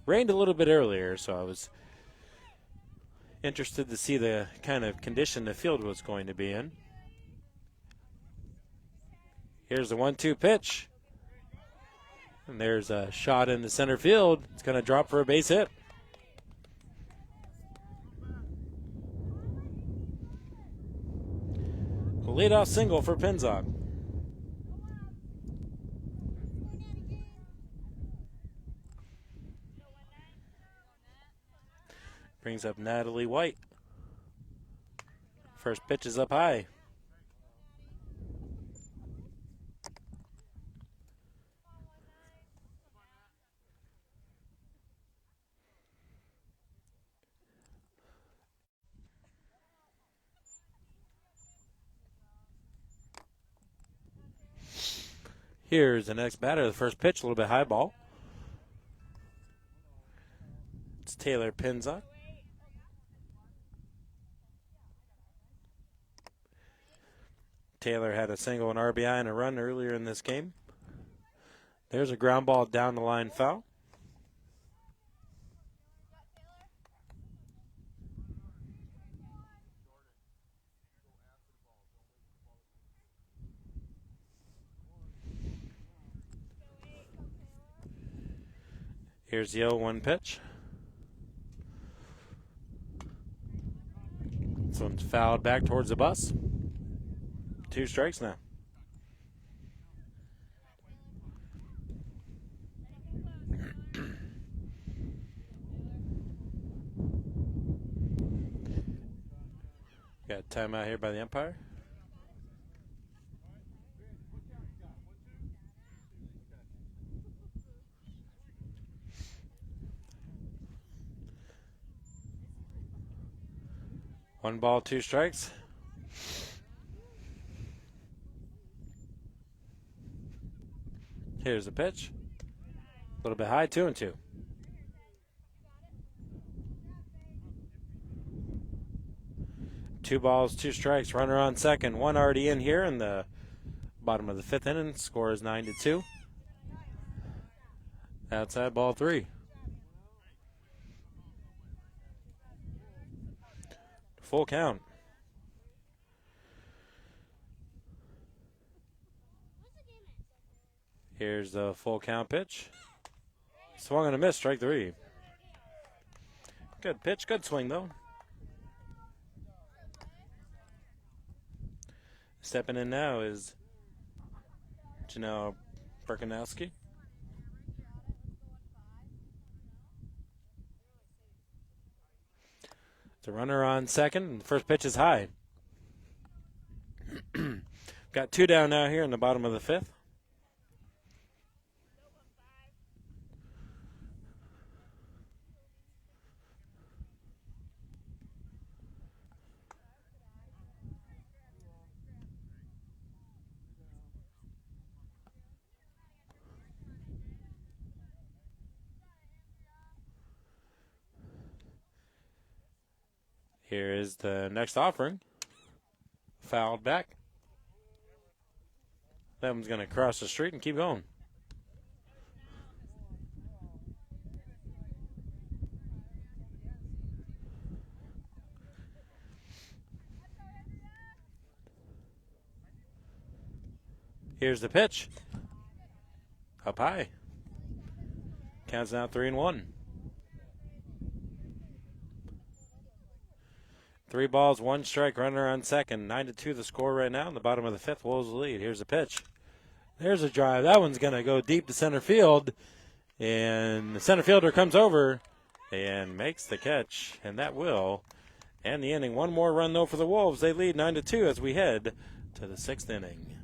Rained a little bit earlier, so I was interested to see the kind of condition the field was going to be in. Here's the 1-2 pitch. And there's a shot in the center field. It's going to drop for a base hit. A leadoff single for Pinzot. Brings up Natalie White. First pitch is up high. Here's the next batter. The first pitch, a little bit high ball. It's Taylor Pinzot. Taylor had a single, an RBI, and a run earlier in this game. There's a ground ball down the line foul. Here's the 0-1 pitch. This one's fouled back towards the bus. 2 strikes now. Got a timeout here by the umpire. One ball, 2 strikes. Here's the pitch. A little bit high, 2-2. Two balls, 2 strikes. Runner on second. One already in here in the bottom of the fifth inning. Score is 9-2. Outside ball 3. Full count. Here's the full count pitch. Swung and a miss, strike 3. Good pitch, good swing though. Stepping in now is Janelle Berkanowski. The runner on second, and the first pitch is high. Got 2 down now here in the bottom of the 5th. Here is the next offering. Fouled back. That one's going to cross the street and keep going. Here's the pitch. Up high. Counts now 3-1. 3 balls, 1 strike, runner on second. 9-2 the score right now in the bottom of the 5th. Wolves lead. Here's a pitch. There's a drive. That one's going to go deep to center field. And the center fielder comes over and makes the catch. And that will end the inning. 1 more run, though, for the Wolves. They lead 9-2 as we head to the 6th inning.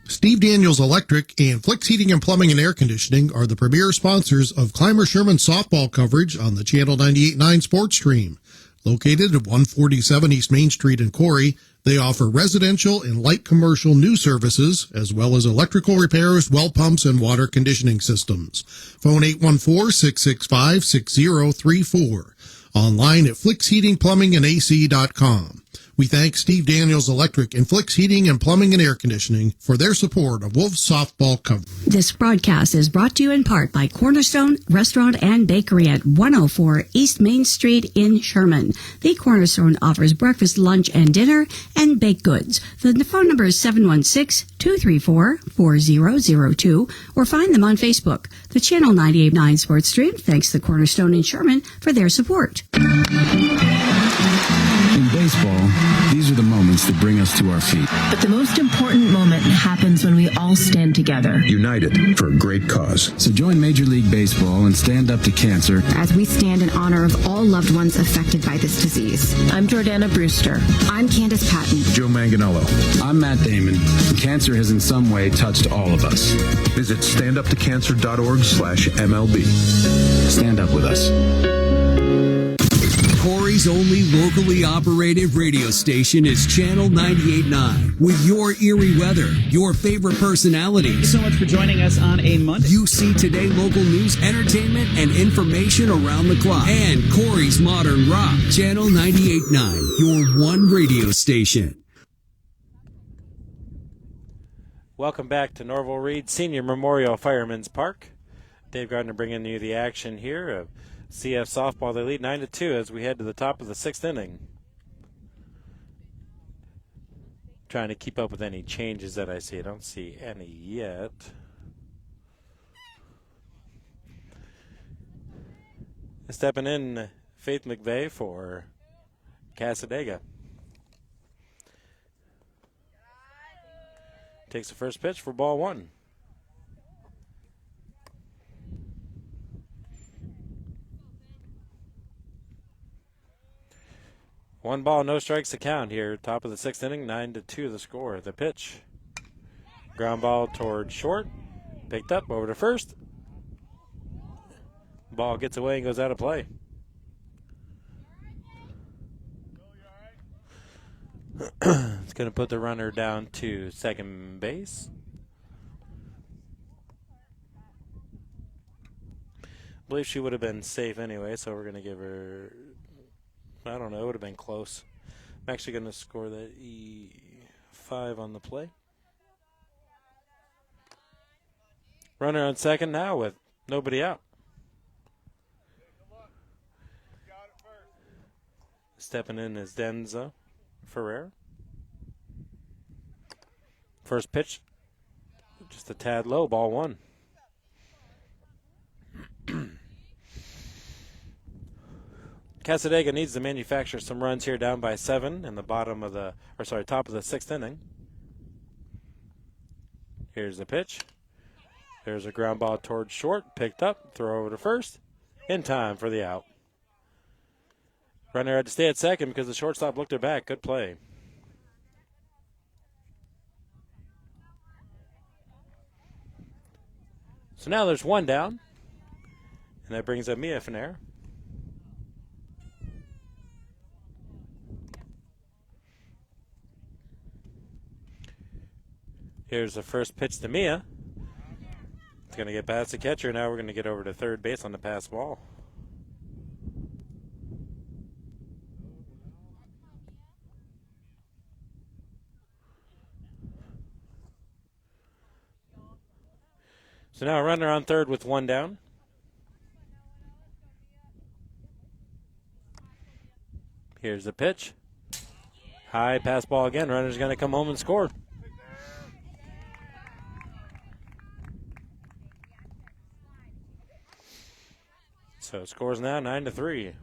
Steve Daniels Electric and Flicks Heating and Plumbing and Air Conditioning are the premier sponsors of Clymer Sherman softball coverage on the Channel 98.9 Sports Stream. Located at 147 East Main Street in Corry, they offer residential and light commercial new services, as well as electrical repairs, well pumps, and water conditioning systems. Phone 814-665-6034. Online at flicksheatingplumbingandac.com. We thank Steve Daniels Electric and Flicks Heating and Plumbing and Air Conditioning for their support of Wolves softball coverage.
This broadcast is brought to you in part by Cornerstone Restaurant and Bakery at 104 East Main Street in Sherman. The Cornerstone offers breakfast, lunch, and dinner and baked goods. The phone number is 716-234-4002 or find them on Facebook. The Channel 98.9 Sports Stream thanks the Cornerstone in Sherman for their support.
In baseball, these are the moments that bring us to our feet.
But the most important moment happens when we all stand together.
United for a great cause.
So join Major League Baseball and stand up to cancer
As we stand in honor of all loved ones affected by this disease. I'm Jordana Brewster. I'm Candace Patton.
Joe Manganello.
I'm Matt Damon. Cancer has in some way touched all of us.
Visit standuptocancer.org/MLB.
Stand up with us.
Corry's only locally operated radio station is Channel 98.9. With your eerie weather, your favorite personalities.
Thanks so much for joining us on a Monday.
You see today local news, entertainment, and information around the clock. And Corry's Modern Rock. Channel 98.9, your one radio station.
Welcome back to Norval Reed Senior Memorial Fireman's Park. Dave Gardner bringing you the action here of CF softball. They lead 9-2 as we head to the top of the 6th inning. Trying to keep up with any changes that I see. I don't see any yet. Stepping in, Faith McVeigh for Cassadaga. Takes the first pitch for ball 1. One ball, no strikes to count here. Top of the 6th inning, 9-2 the score. The pitch. Ground ball toward short. Picked up over to first. Ball gets away and goes out of play. It's going to put the runner down to second base. I believe she would have been safe anyway, so we're going to give her... I don't know. It would have been close. I'm actually going to score that E5 on the play. Runner on second now with nobody out. Stepping in is Denza Ferrer. First pitch, just a tad low, ball 1. Cassadaga needs to manufacture some runs here, down by 7 in the top of the 6th inning. Here's the pitch. There's a ground ball towards short, picked up, throw over to first, in time for the out. Runner had to stay at second because the shortstop looked her back. Good play. So now there's one down. And that brings up Mia Fener. Here's the first pitch to Mia. It's going to get past the catcher. Now we're going to get over to third base on the pass ball. So now a runner on third with one down. Here's the pitch. High pass ball again. Runner's going to come home and score. So scores now 9-3.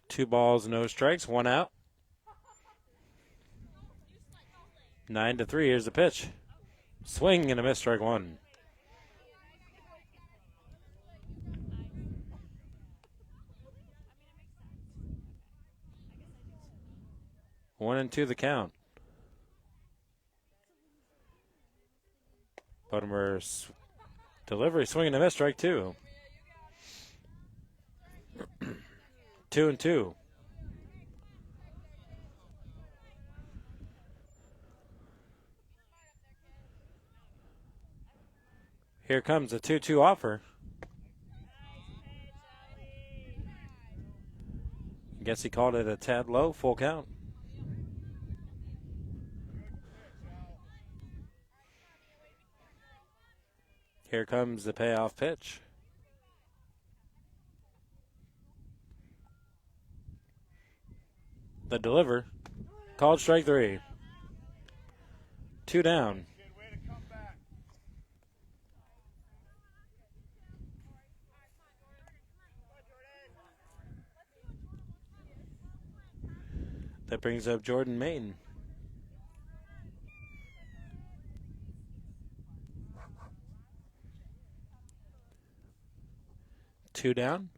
Two balls, no strikes, one out. 9-3. Here's the pitch. Swing and a miss, strike one. One and two the count. Buttermer's delivery, swing and a miss, strike two. 2-2. Here comes a 2-2 offer. Guess he called it a tad low, full count. Here comes the payoff pitch. The deliver. Called strike three. Two down. That brings up Jordan Mayton. Two down.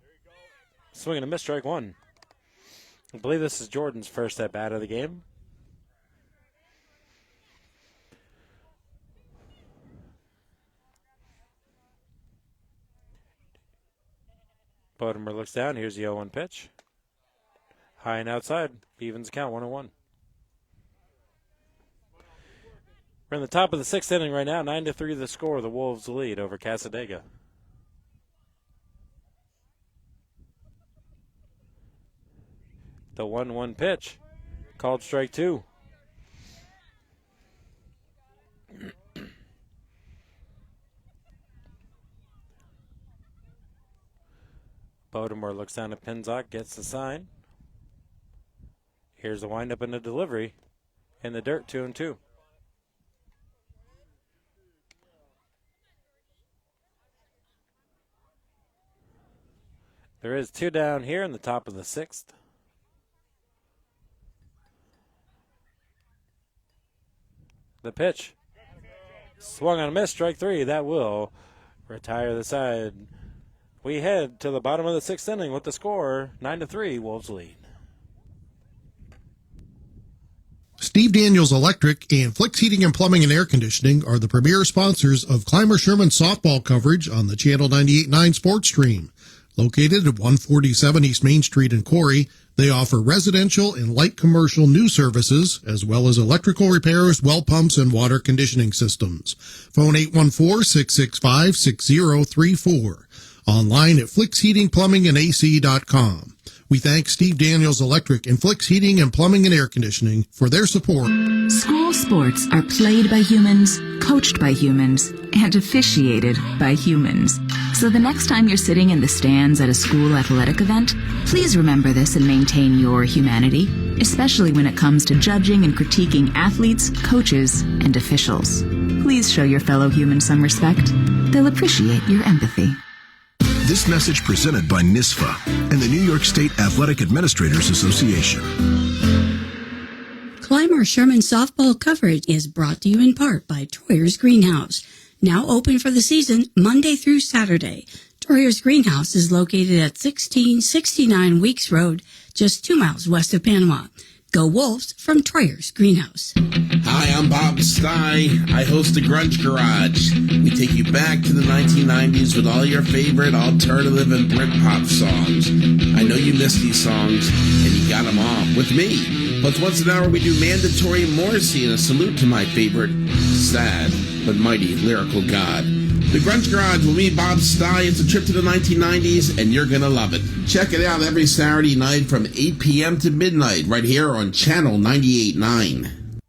Swing and a miss, strike one. I believe this is Jordan's first at bat of the game. Bodemer looks down. Here's the 0-1 pitch. High and outside. Evens count 1-1. We're in the top of the sixth inning right now. 9-3 the score. The Wolves lead over Cassadaga. The 1-1 pitch. Called strike two. Bodemore looks down at Pinzock, gets the sign. Here's the windup and the delivery. In the dirt, 2-2. There is two down here in the top of the sixth. The pitch. Swung on a miss, strike three. That will retire the side. We head to the bottom of the sixth inning with the score, 9-3, Wolves lead.
Steve Daniels Electric and Flicks Heating and Plumbing and Air Conditioning are the premier sponsors of Clymer Sherman softball coverage on the Channel 98.9 Sports Stream. Located at 147 East Main Street in Corry, they offer residential and light commercial new services, as well as electrical repairs, well pumps, and water conditioning systems. Phone 814-665-6034. Online at flicksheatingplumbingandac.com. We thank Steve Daniels Electric and Flicks Heating and Plumbing and Air Conditioning for their support.
School sports are played by humans, coached by humans, and officiated by humans. So the next time you're sitting in the stands at a school athletic event, please remember this and maintain your humanity, especially when it comes to judging and critiquing athletes, coaches, and officials. Please show your fellow humans some respect. They'll appreciate your empathy.
This message presented by NISFA and the New York State Athletic Administrators Association.
Clymer Sherman softball coverage is brought to you in part by Troyer's Greenhouse. Now open for the season Monday through Saturday. Troyer's Greenhouse is located at 1669 Weeks Road, just 2 miles west of Panama. Go Wolves from Troyer's Greenhouse.
Hi, I'm Bob Stye. I host the Grunge Garage. We take you back to the 1990s with all your favorite alternative and Britpop songs. I know you missed these songs, and you got them all with me. Plus, once an hour, we do mandatory Morrissey and a salute to my favorite, sad but mighty lyrical god. The Grunge Garage will meet Bob Stye. It's a trip to the 1990s, and you're going to love it. Check it out every Saturday night from 8 p.m. to midnight right here on Channel 98.9.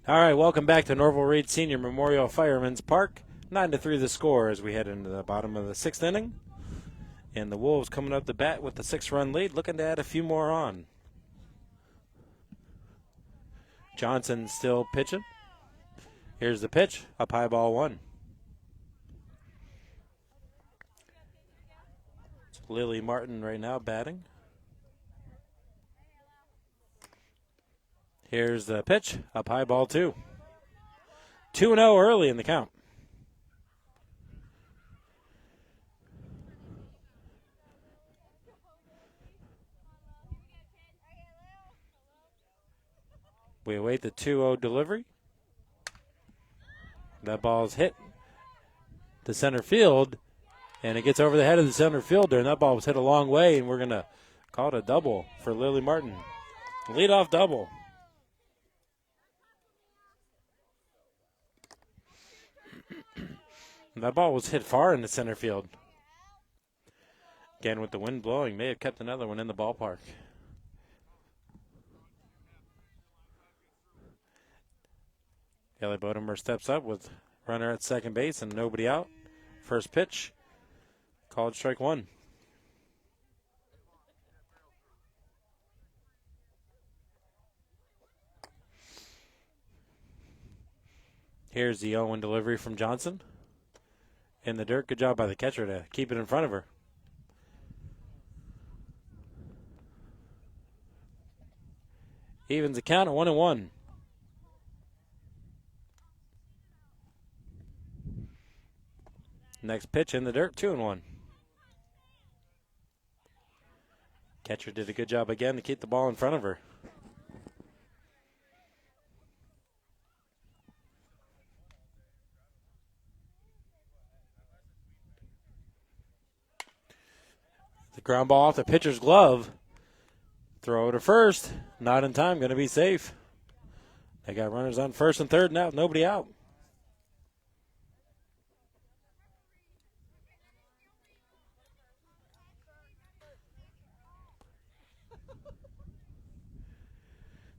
All right, welcome back to Norval Reed Senior Memorial Fireman's Park. 9-3 the score as we head into the bottom of the 6th inning. And the Wolves coming up the bat with the 6-run lead, looking to add a few more on. Johnson still pitching. Here's the pitch, up high, ball 1. It's Lily Martin right now batting. Here's the pitch, up high, ball 2. 2-0 early in the count. We await the 2-0 delivery. That ball's hit to center field, and it gets over the head of the center fielder, and that ball was hit a long way, and we're going to call it a double for Lily Martin. Leadoff double. That ball was hit far in the center field. Again, with the wind blowing, may have kept another one in the ballpark. Kelly Bodemer steps up with runner at second base and nobody out. First pitch, called strike 1. Here's the 0-1 delivery from Johnson. In the dirt, good job by the catcher to keep it in front of her. Evens the count at 1-1. Next pitch in the dirt, 2-1. Catcher did a good job again to keep the ball in front of her. The ground ball off the pitcher's glove. Throw it to first. Not in time, going to be safe. They got runners on first and third now, nobody out.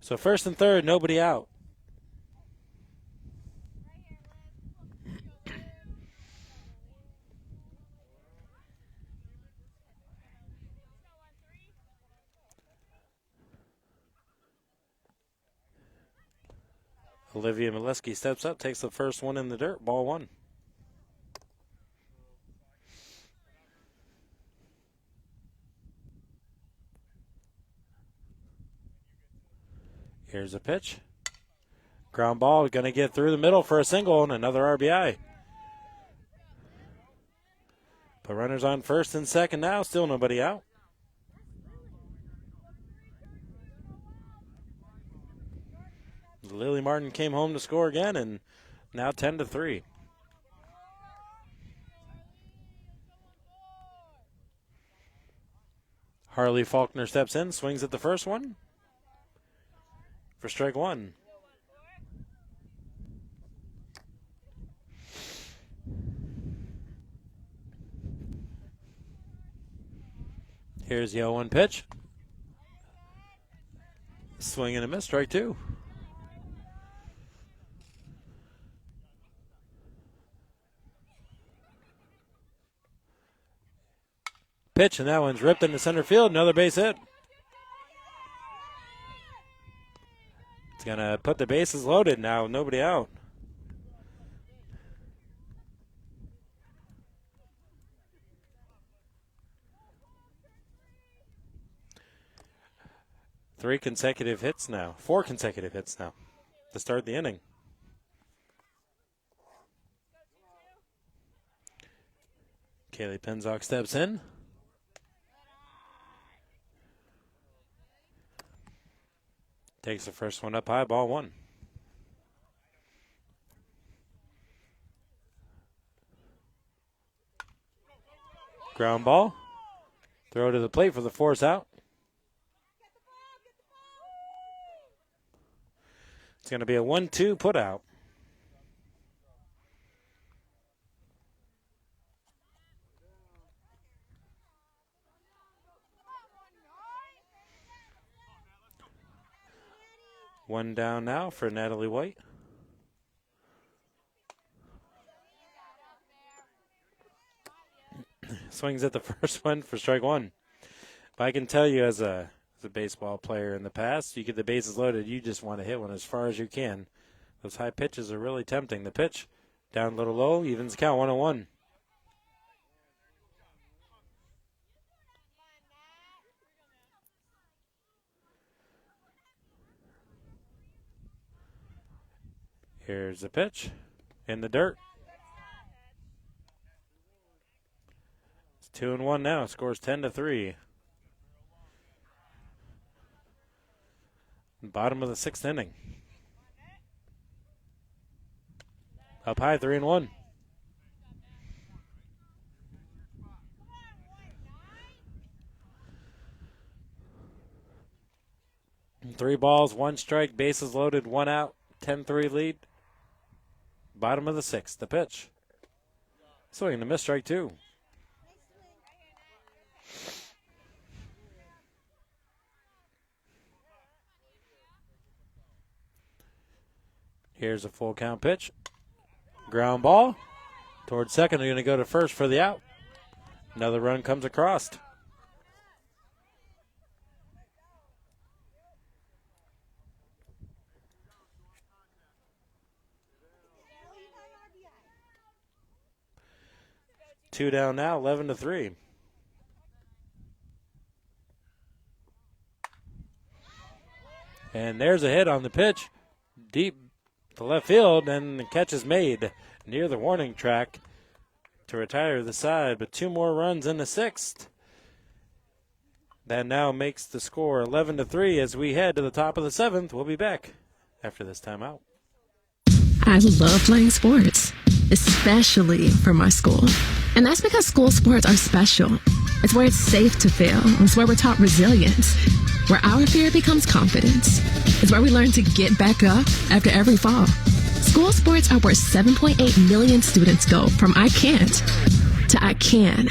So first and third, nobody out. Olivia Molesky steps up, takes the first one in the dirt, ball 1. Here's a pitch. Ground ball, going to get through the middle for a single and another RBI. But runners on first and second now, still nobody out. Lily Martin came home to score again, and now 10-3. Harley Faulkner steps in, swings at the first one for strike 1. Here's the 0-1 pitch. Swing and a miss, strike 2. Pitch, and that one's ripped into center field. Another base hit. It's going to put the bases loaded now, nobody out. Four consecutive hits now to start the inning. Kaylee Penzock steps in. Takes the first one up high, ball one. Ground ball. Throw to the plate for the force out. It's going to be a 1-2 put out. One down now for Natalie White. Swings at the first one for strike one. But I can tell you as a baseball player in the past, you get the bases loaded, you just want to hit one as far as you can. Those high pitches are really tempting. The pitch down a little low, evens the count, 1-1. Here's the pitch in the dirt. It's 2-1 now. Scores 10-3. Bottom of the sixth inning. Up high, 3-1. Three balls, one strike, bases loaded, one out, 10-3 lead. Bottom of the sixth, the pitch. Swing and a miss, strike two. Here's a full count pitch. Ground ball. Towards second, they're going to go to first for the out. Another run comes across. Two down now, 11-3. And there's a hit on the pitch. Deep to left field, and the catch is made near the warning track to retire the side. But two more runs in the sixth. That now makes the score 11-3 as we head to the top of the seventh. We'll be back after this timeout.
I love playing sports, especially for my school. And that's because school sports are special. It's where it's safe to fail. It's where we're taught resilience, where our fear becomes confidence. It's where we learn to get back up after every fall. School sports are where 7.8 million students go from I can't to I can.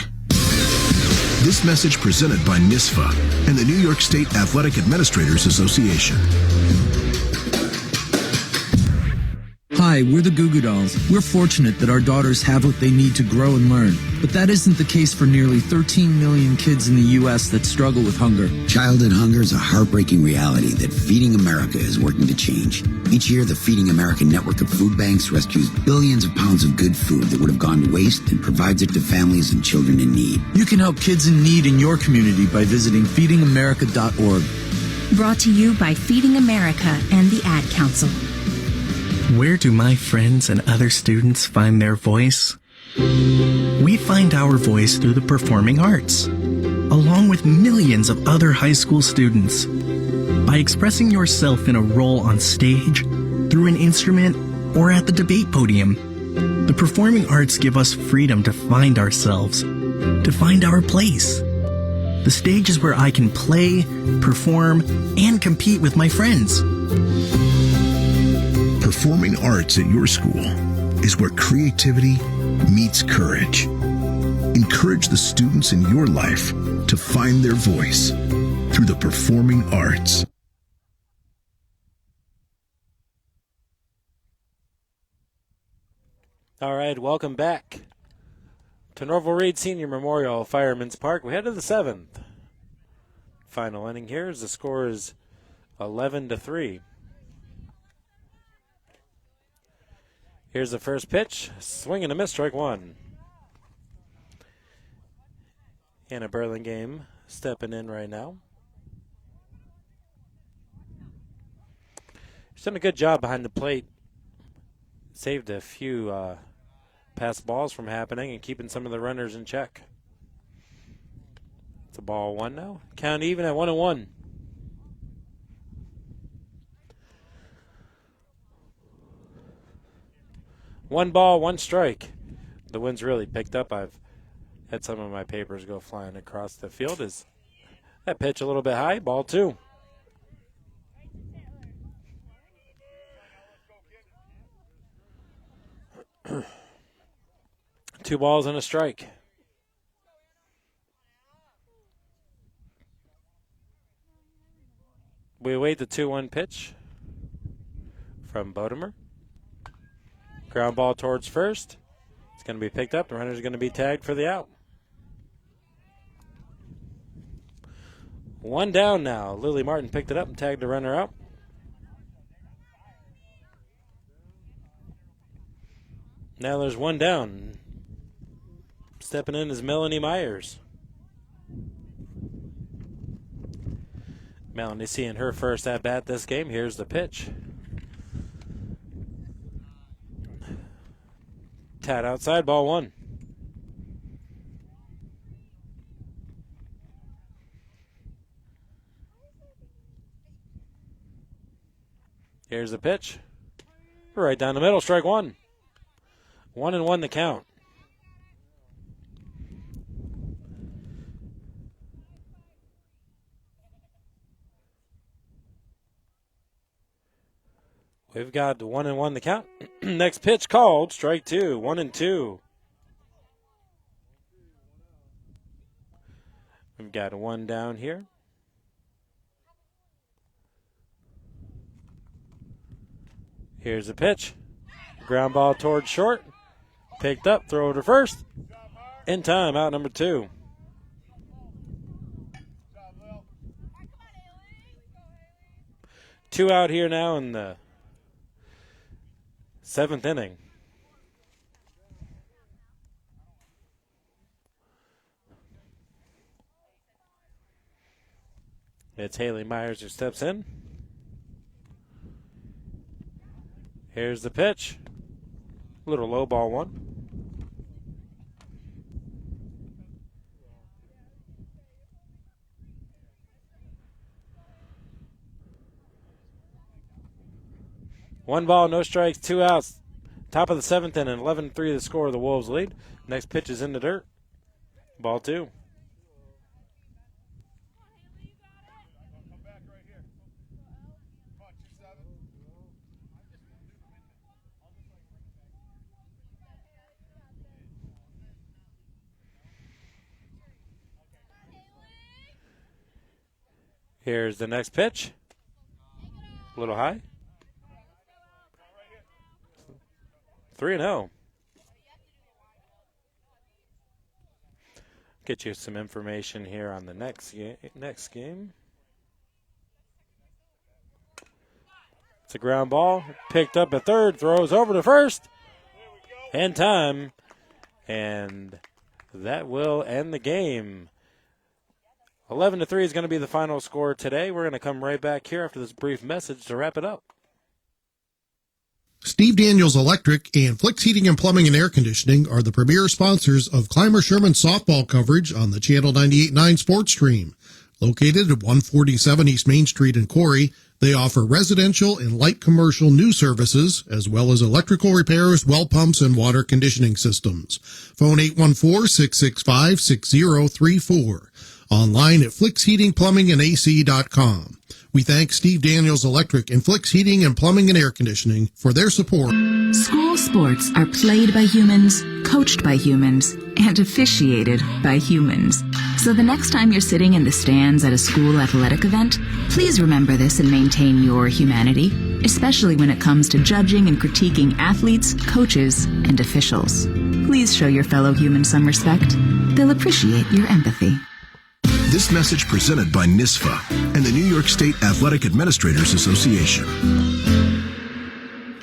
This message presented by NISFA and the New York State Athletic Administrators Association.
Hi, we're the Goo Goo Dolls. We're fortunate that our daughters have what they need to grow and learn. But that isn't the case for nearly 13 million kids in the U.S. that struggle with hunger.
Childhood hunger is a heartbreaking reality that Feeding America is working to change. Each year, the Feeding America network of food banks rescues billions of pounds of good food that would have gone to waste and provides it to families and children in need.
You can help kids in need in your community by visiting feedingamerica.org.
Brought to you by Feeding America and the Ad Council.
Where do my friends and other students find their voice? We find our voice through the performing arts, along with millions of other high school students. By expressing yourself in a role on stage, through an instrument, or at the debate podium, the performing arts give us freedom to find ourselves, to find our place. The stage is where I can play, perform, and compete with my friends.
Performing arts at your school is where creativity meets courage. Encourage the students in your life to find their voice through the performing arts.
All right, welcome back to Norval Reed Senior Memorial Fireman's Park. We head to the seventh. Final inning here as the score is 11-3. Here's the first pitch. Swing and a miss, strike one. Hannah Burlingame stepping in right now. She's done a good job behind the plate. Saved a few pass balls from happening and keeping some of the runners in check. It's a ball one now. Count even at 1-1. One ball, one strike. The wind's really picked up. I've had some of my papers go flying across the field. Is that pitch a little bit high? Ball two. Two balls and a strike. We await the 2-1 pitch from Bodemer. Ground ball towards first. It's going to be picked up. The runner's going to be tagged for the out. One down now. Lily Martin picked it up and tagged the runner out. Now there's one down. Stepping in is Melanie Myers. Melanie seeing her first at-bat this game. Here's the pitch. Tad outside, ball one. Here's the pitch. Right down the middle, strike one. 1-1 the count. We've got 1-1 the count. Next pitch called, strike two, 1-2. We've got one down here. Here's the pitch. Ground ball towards short. Picked up, throw to first. In time, out number two. Two out here now in the 7th inning. It's Haley Myers who steps in. Here's the pitch. Little low ball one. One ball, no strikes, two outs. Top of the 7th inning, 11-3 the score. The Wolves lead. Next pitch is in the dirt. Ball two. Here's the next pitch. A little high. 3-0. Get you some information here on the next game. It's a ground ball. Picked up at third. Throws over to first. In time. And that will end the game. 11-3 is going to be the final score today. We're going to come right back here after this brief message to wrap it up.
Steve Daniels Electric and Flicks Heating and Plumbing and Air Conditioning are the premier sponsors of Clymer Sherman softball coverage on the Channel 98.9 Sports Stream. Located at 147 East Main Street in Corry, they offer residential and light commercial new services, as well as electrical repairs, well pumps, and water conditioning systems. Phone 814-665-6034. Online at flicksheatingplumbingandac.com. We thank Steve Daniels Electric and Flicks Heating and Plumbing and Air Conditioning for their support.
School sports are played by humans, coached by humans, and officiated by humans. So the next time you're sitting in the stands at a school athletic event, please remember this and maintain your humanity, especially when it comes to judging and critiquing athletes, coaches, and officials. Please show your fellow humans some respect. They'll appreciate your empathy.
This message presented by NISFA and the New York State Athletic Administrators Association.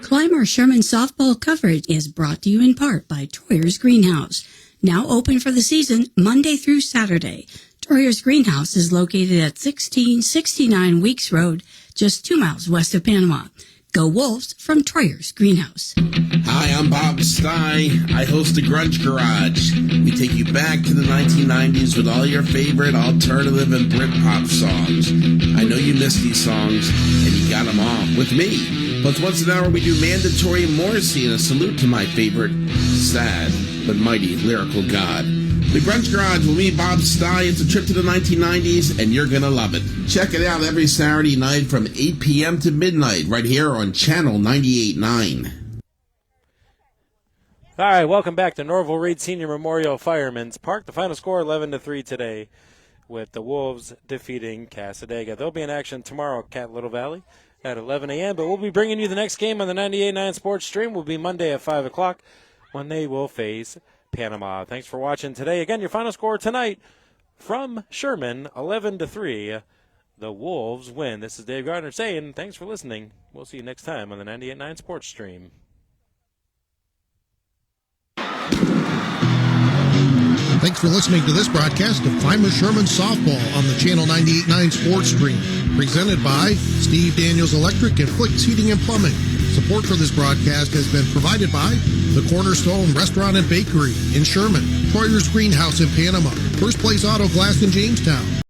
Clymer Sherman softball coverage is brought to you in part by Troyer's Greenhouse. Now open for the season Monday through Saturday. Troyer's Greenhouse is located at 1669 Weeks Road, just 2 miles west of Panama. Go Wolves from Troyer's Greenhouse.
Hi, I'm Bob Stye. I host the Grunge Garage. We take you back to the 1990s with all your favorite alternative and Britpop songs. I know you missed these songs, and you got them all with me. Plus, once an hour, we do mandatory Morrissey and a salute to my favorite, sad but mighty lyrical god. The Grunge Garage with me, Bob Stye. It's a trip to the 1990s, and you're going to love it. Check it out every Saturday night from 8 p.m. to midnight right here on Channel 98.9.
All right, welcome back to Norval Reed Senior Memorial Fireman's Park. The final score 11-3 today with the Wolves defeating Cassadaga. They'll be in action tomorrow at Cat Little Valley at 11 a.m., but we'll be bringing you the next game on the 98.9 Sports Stream. Will be Monday at 5 o'clock when they will face Panama. Thanks for watching today. Again, your final score tonight from Sherman, 11-3. The Wolves win. This is Dave Gardner saying thanks for listening. We'll see you next time on the 98.9 Sports Stream.
Thanks for listening to this broadcast of Clymer Sherman Softball on the Channel 98.9 Sports Stream. Presented by Steve Daniels Electric and Flicks Heating and Plumbing. Support for this broadcast has been provided by the Cornerstone Restaurant and Bakery in Sherman, Troyer's Greenhouse in Panama, First Place Auto Glass in Jamestown,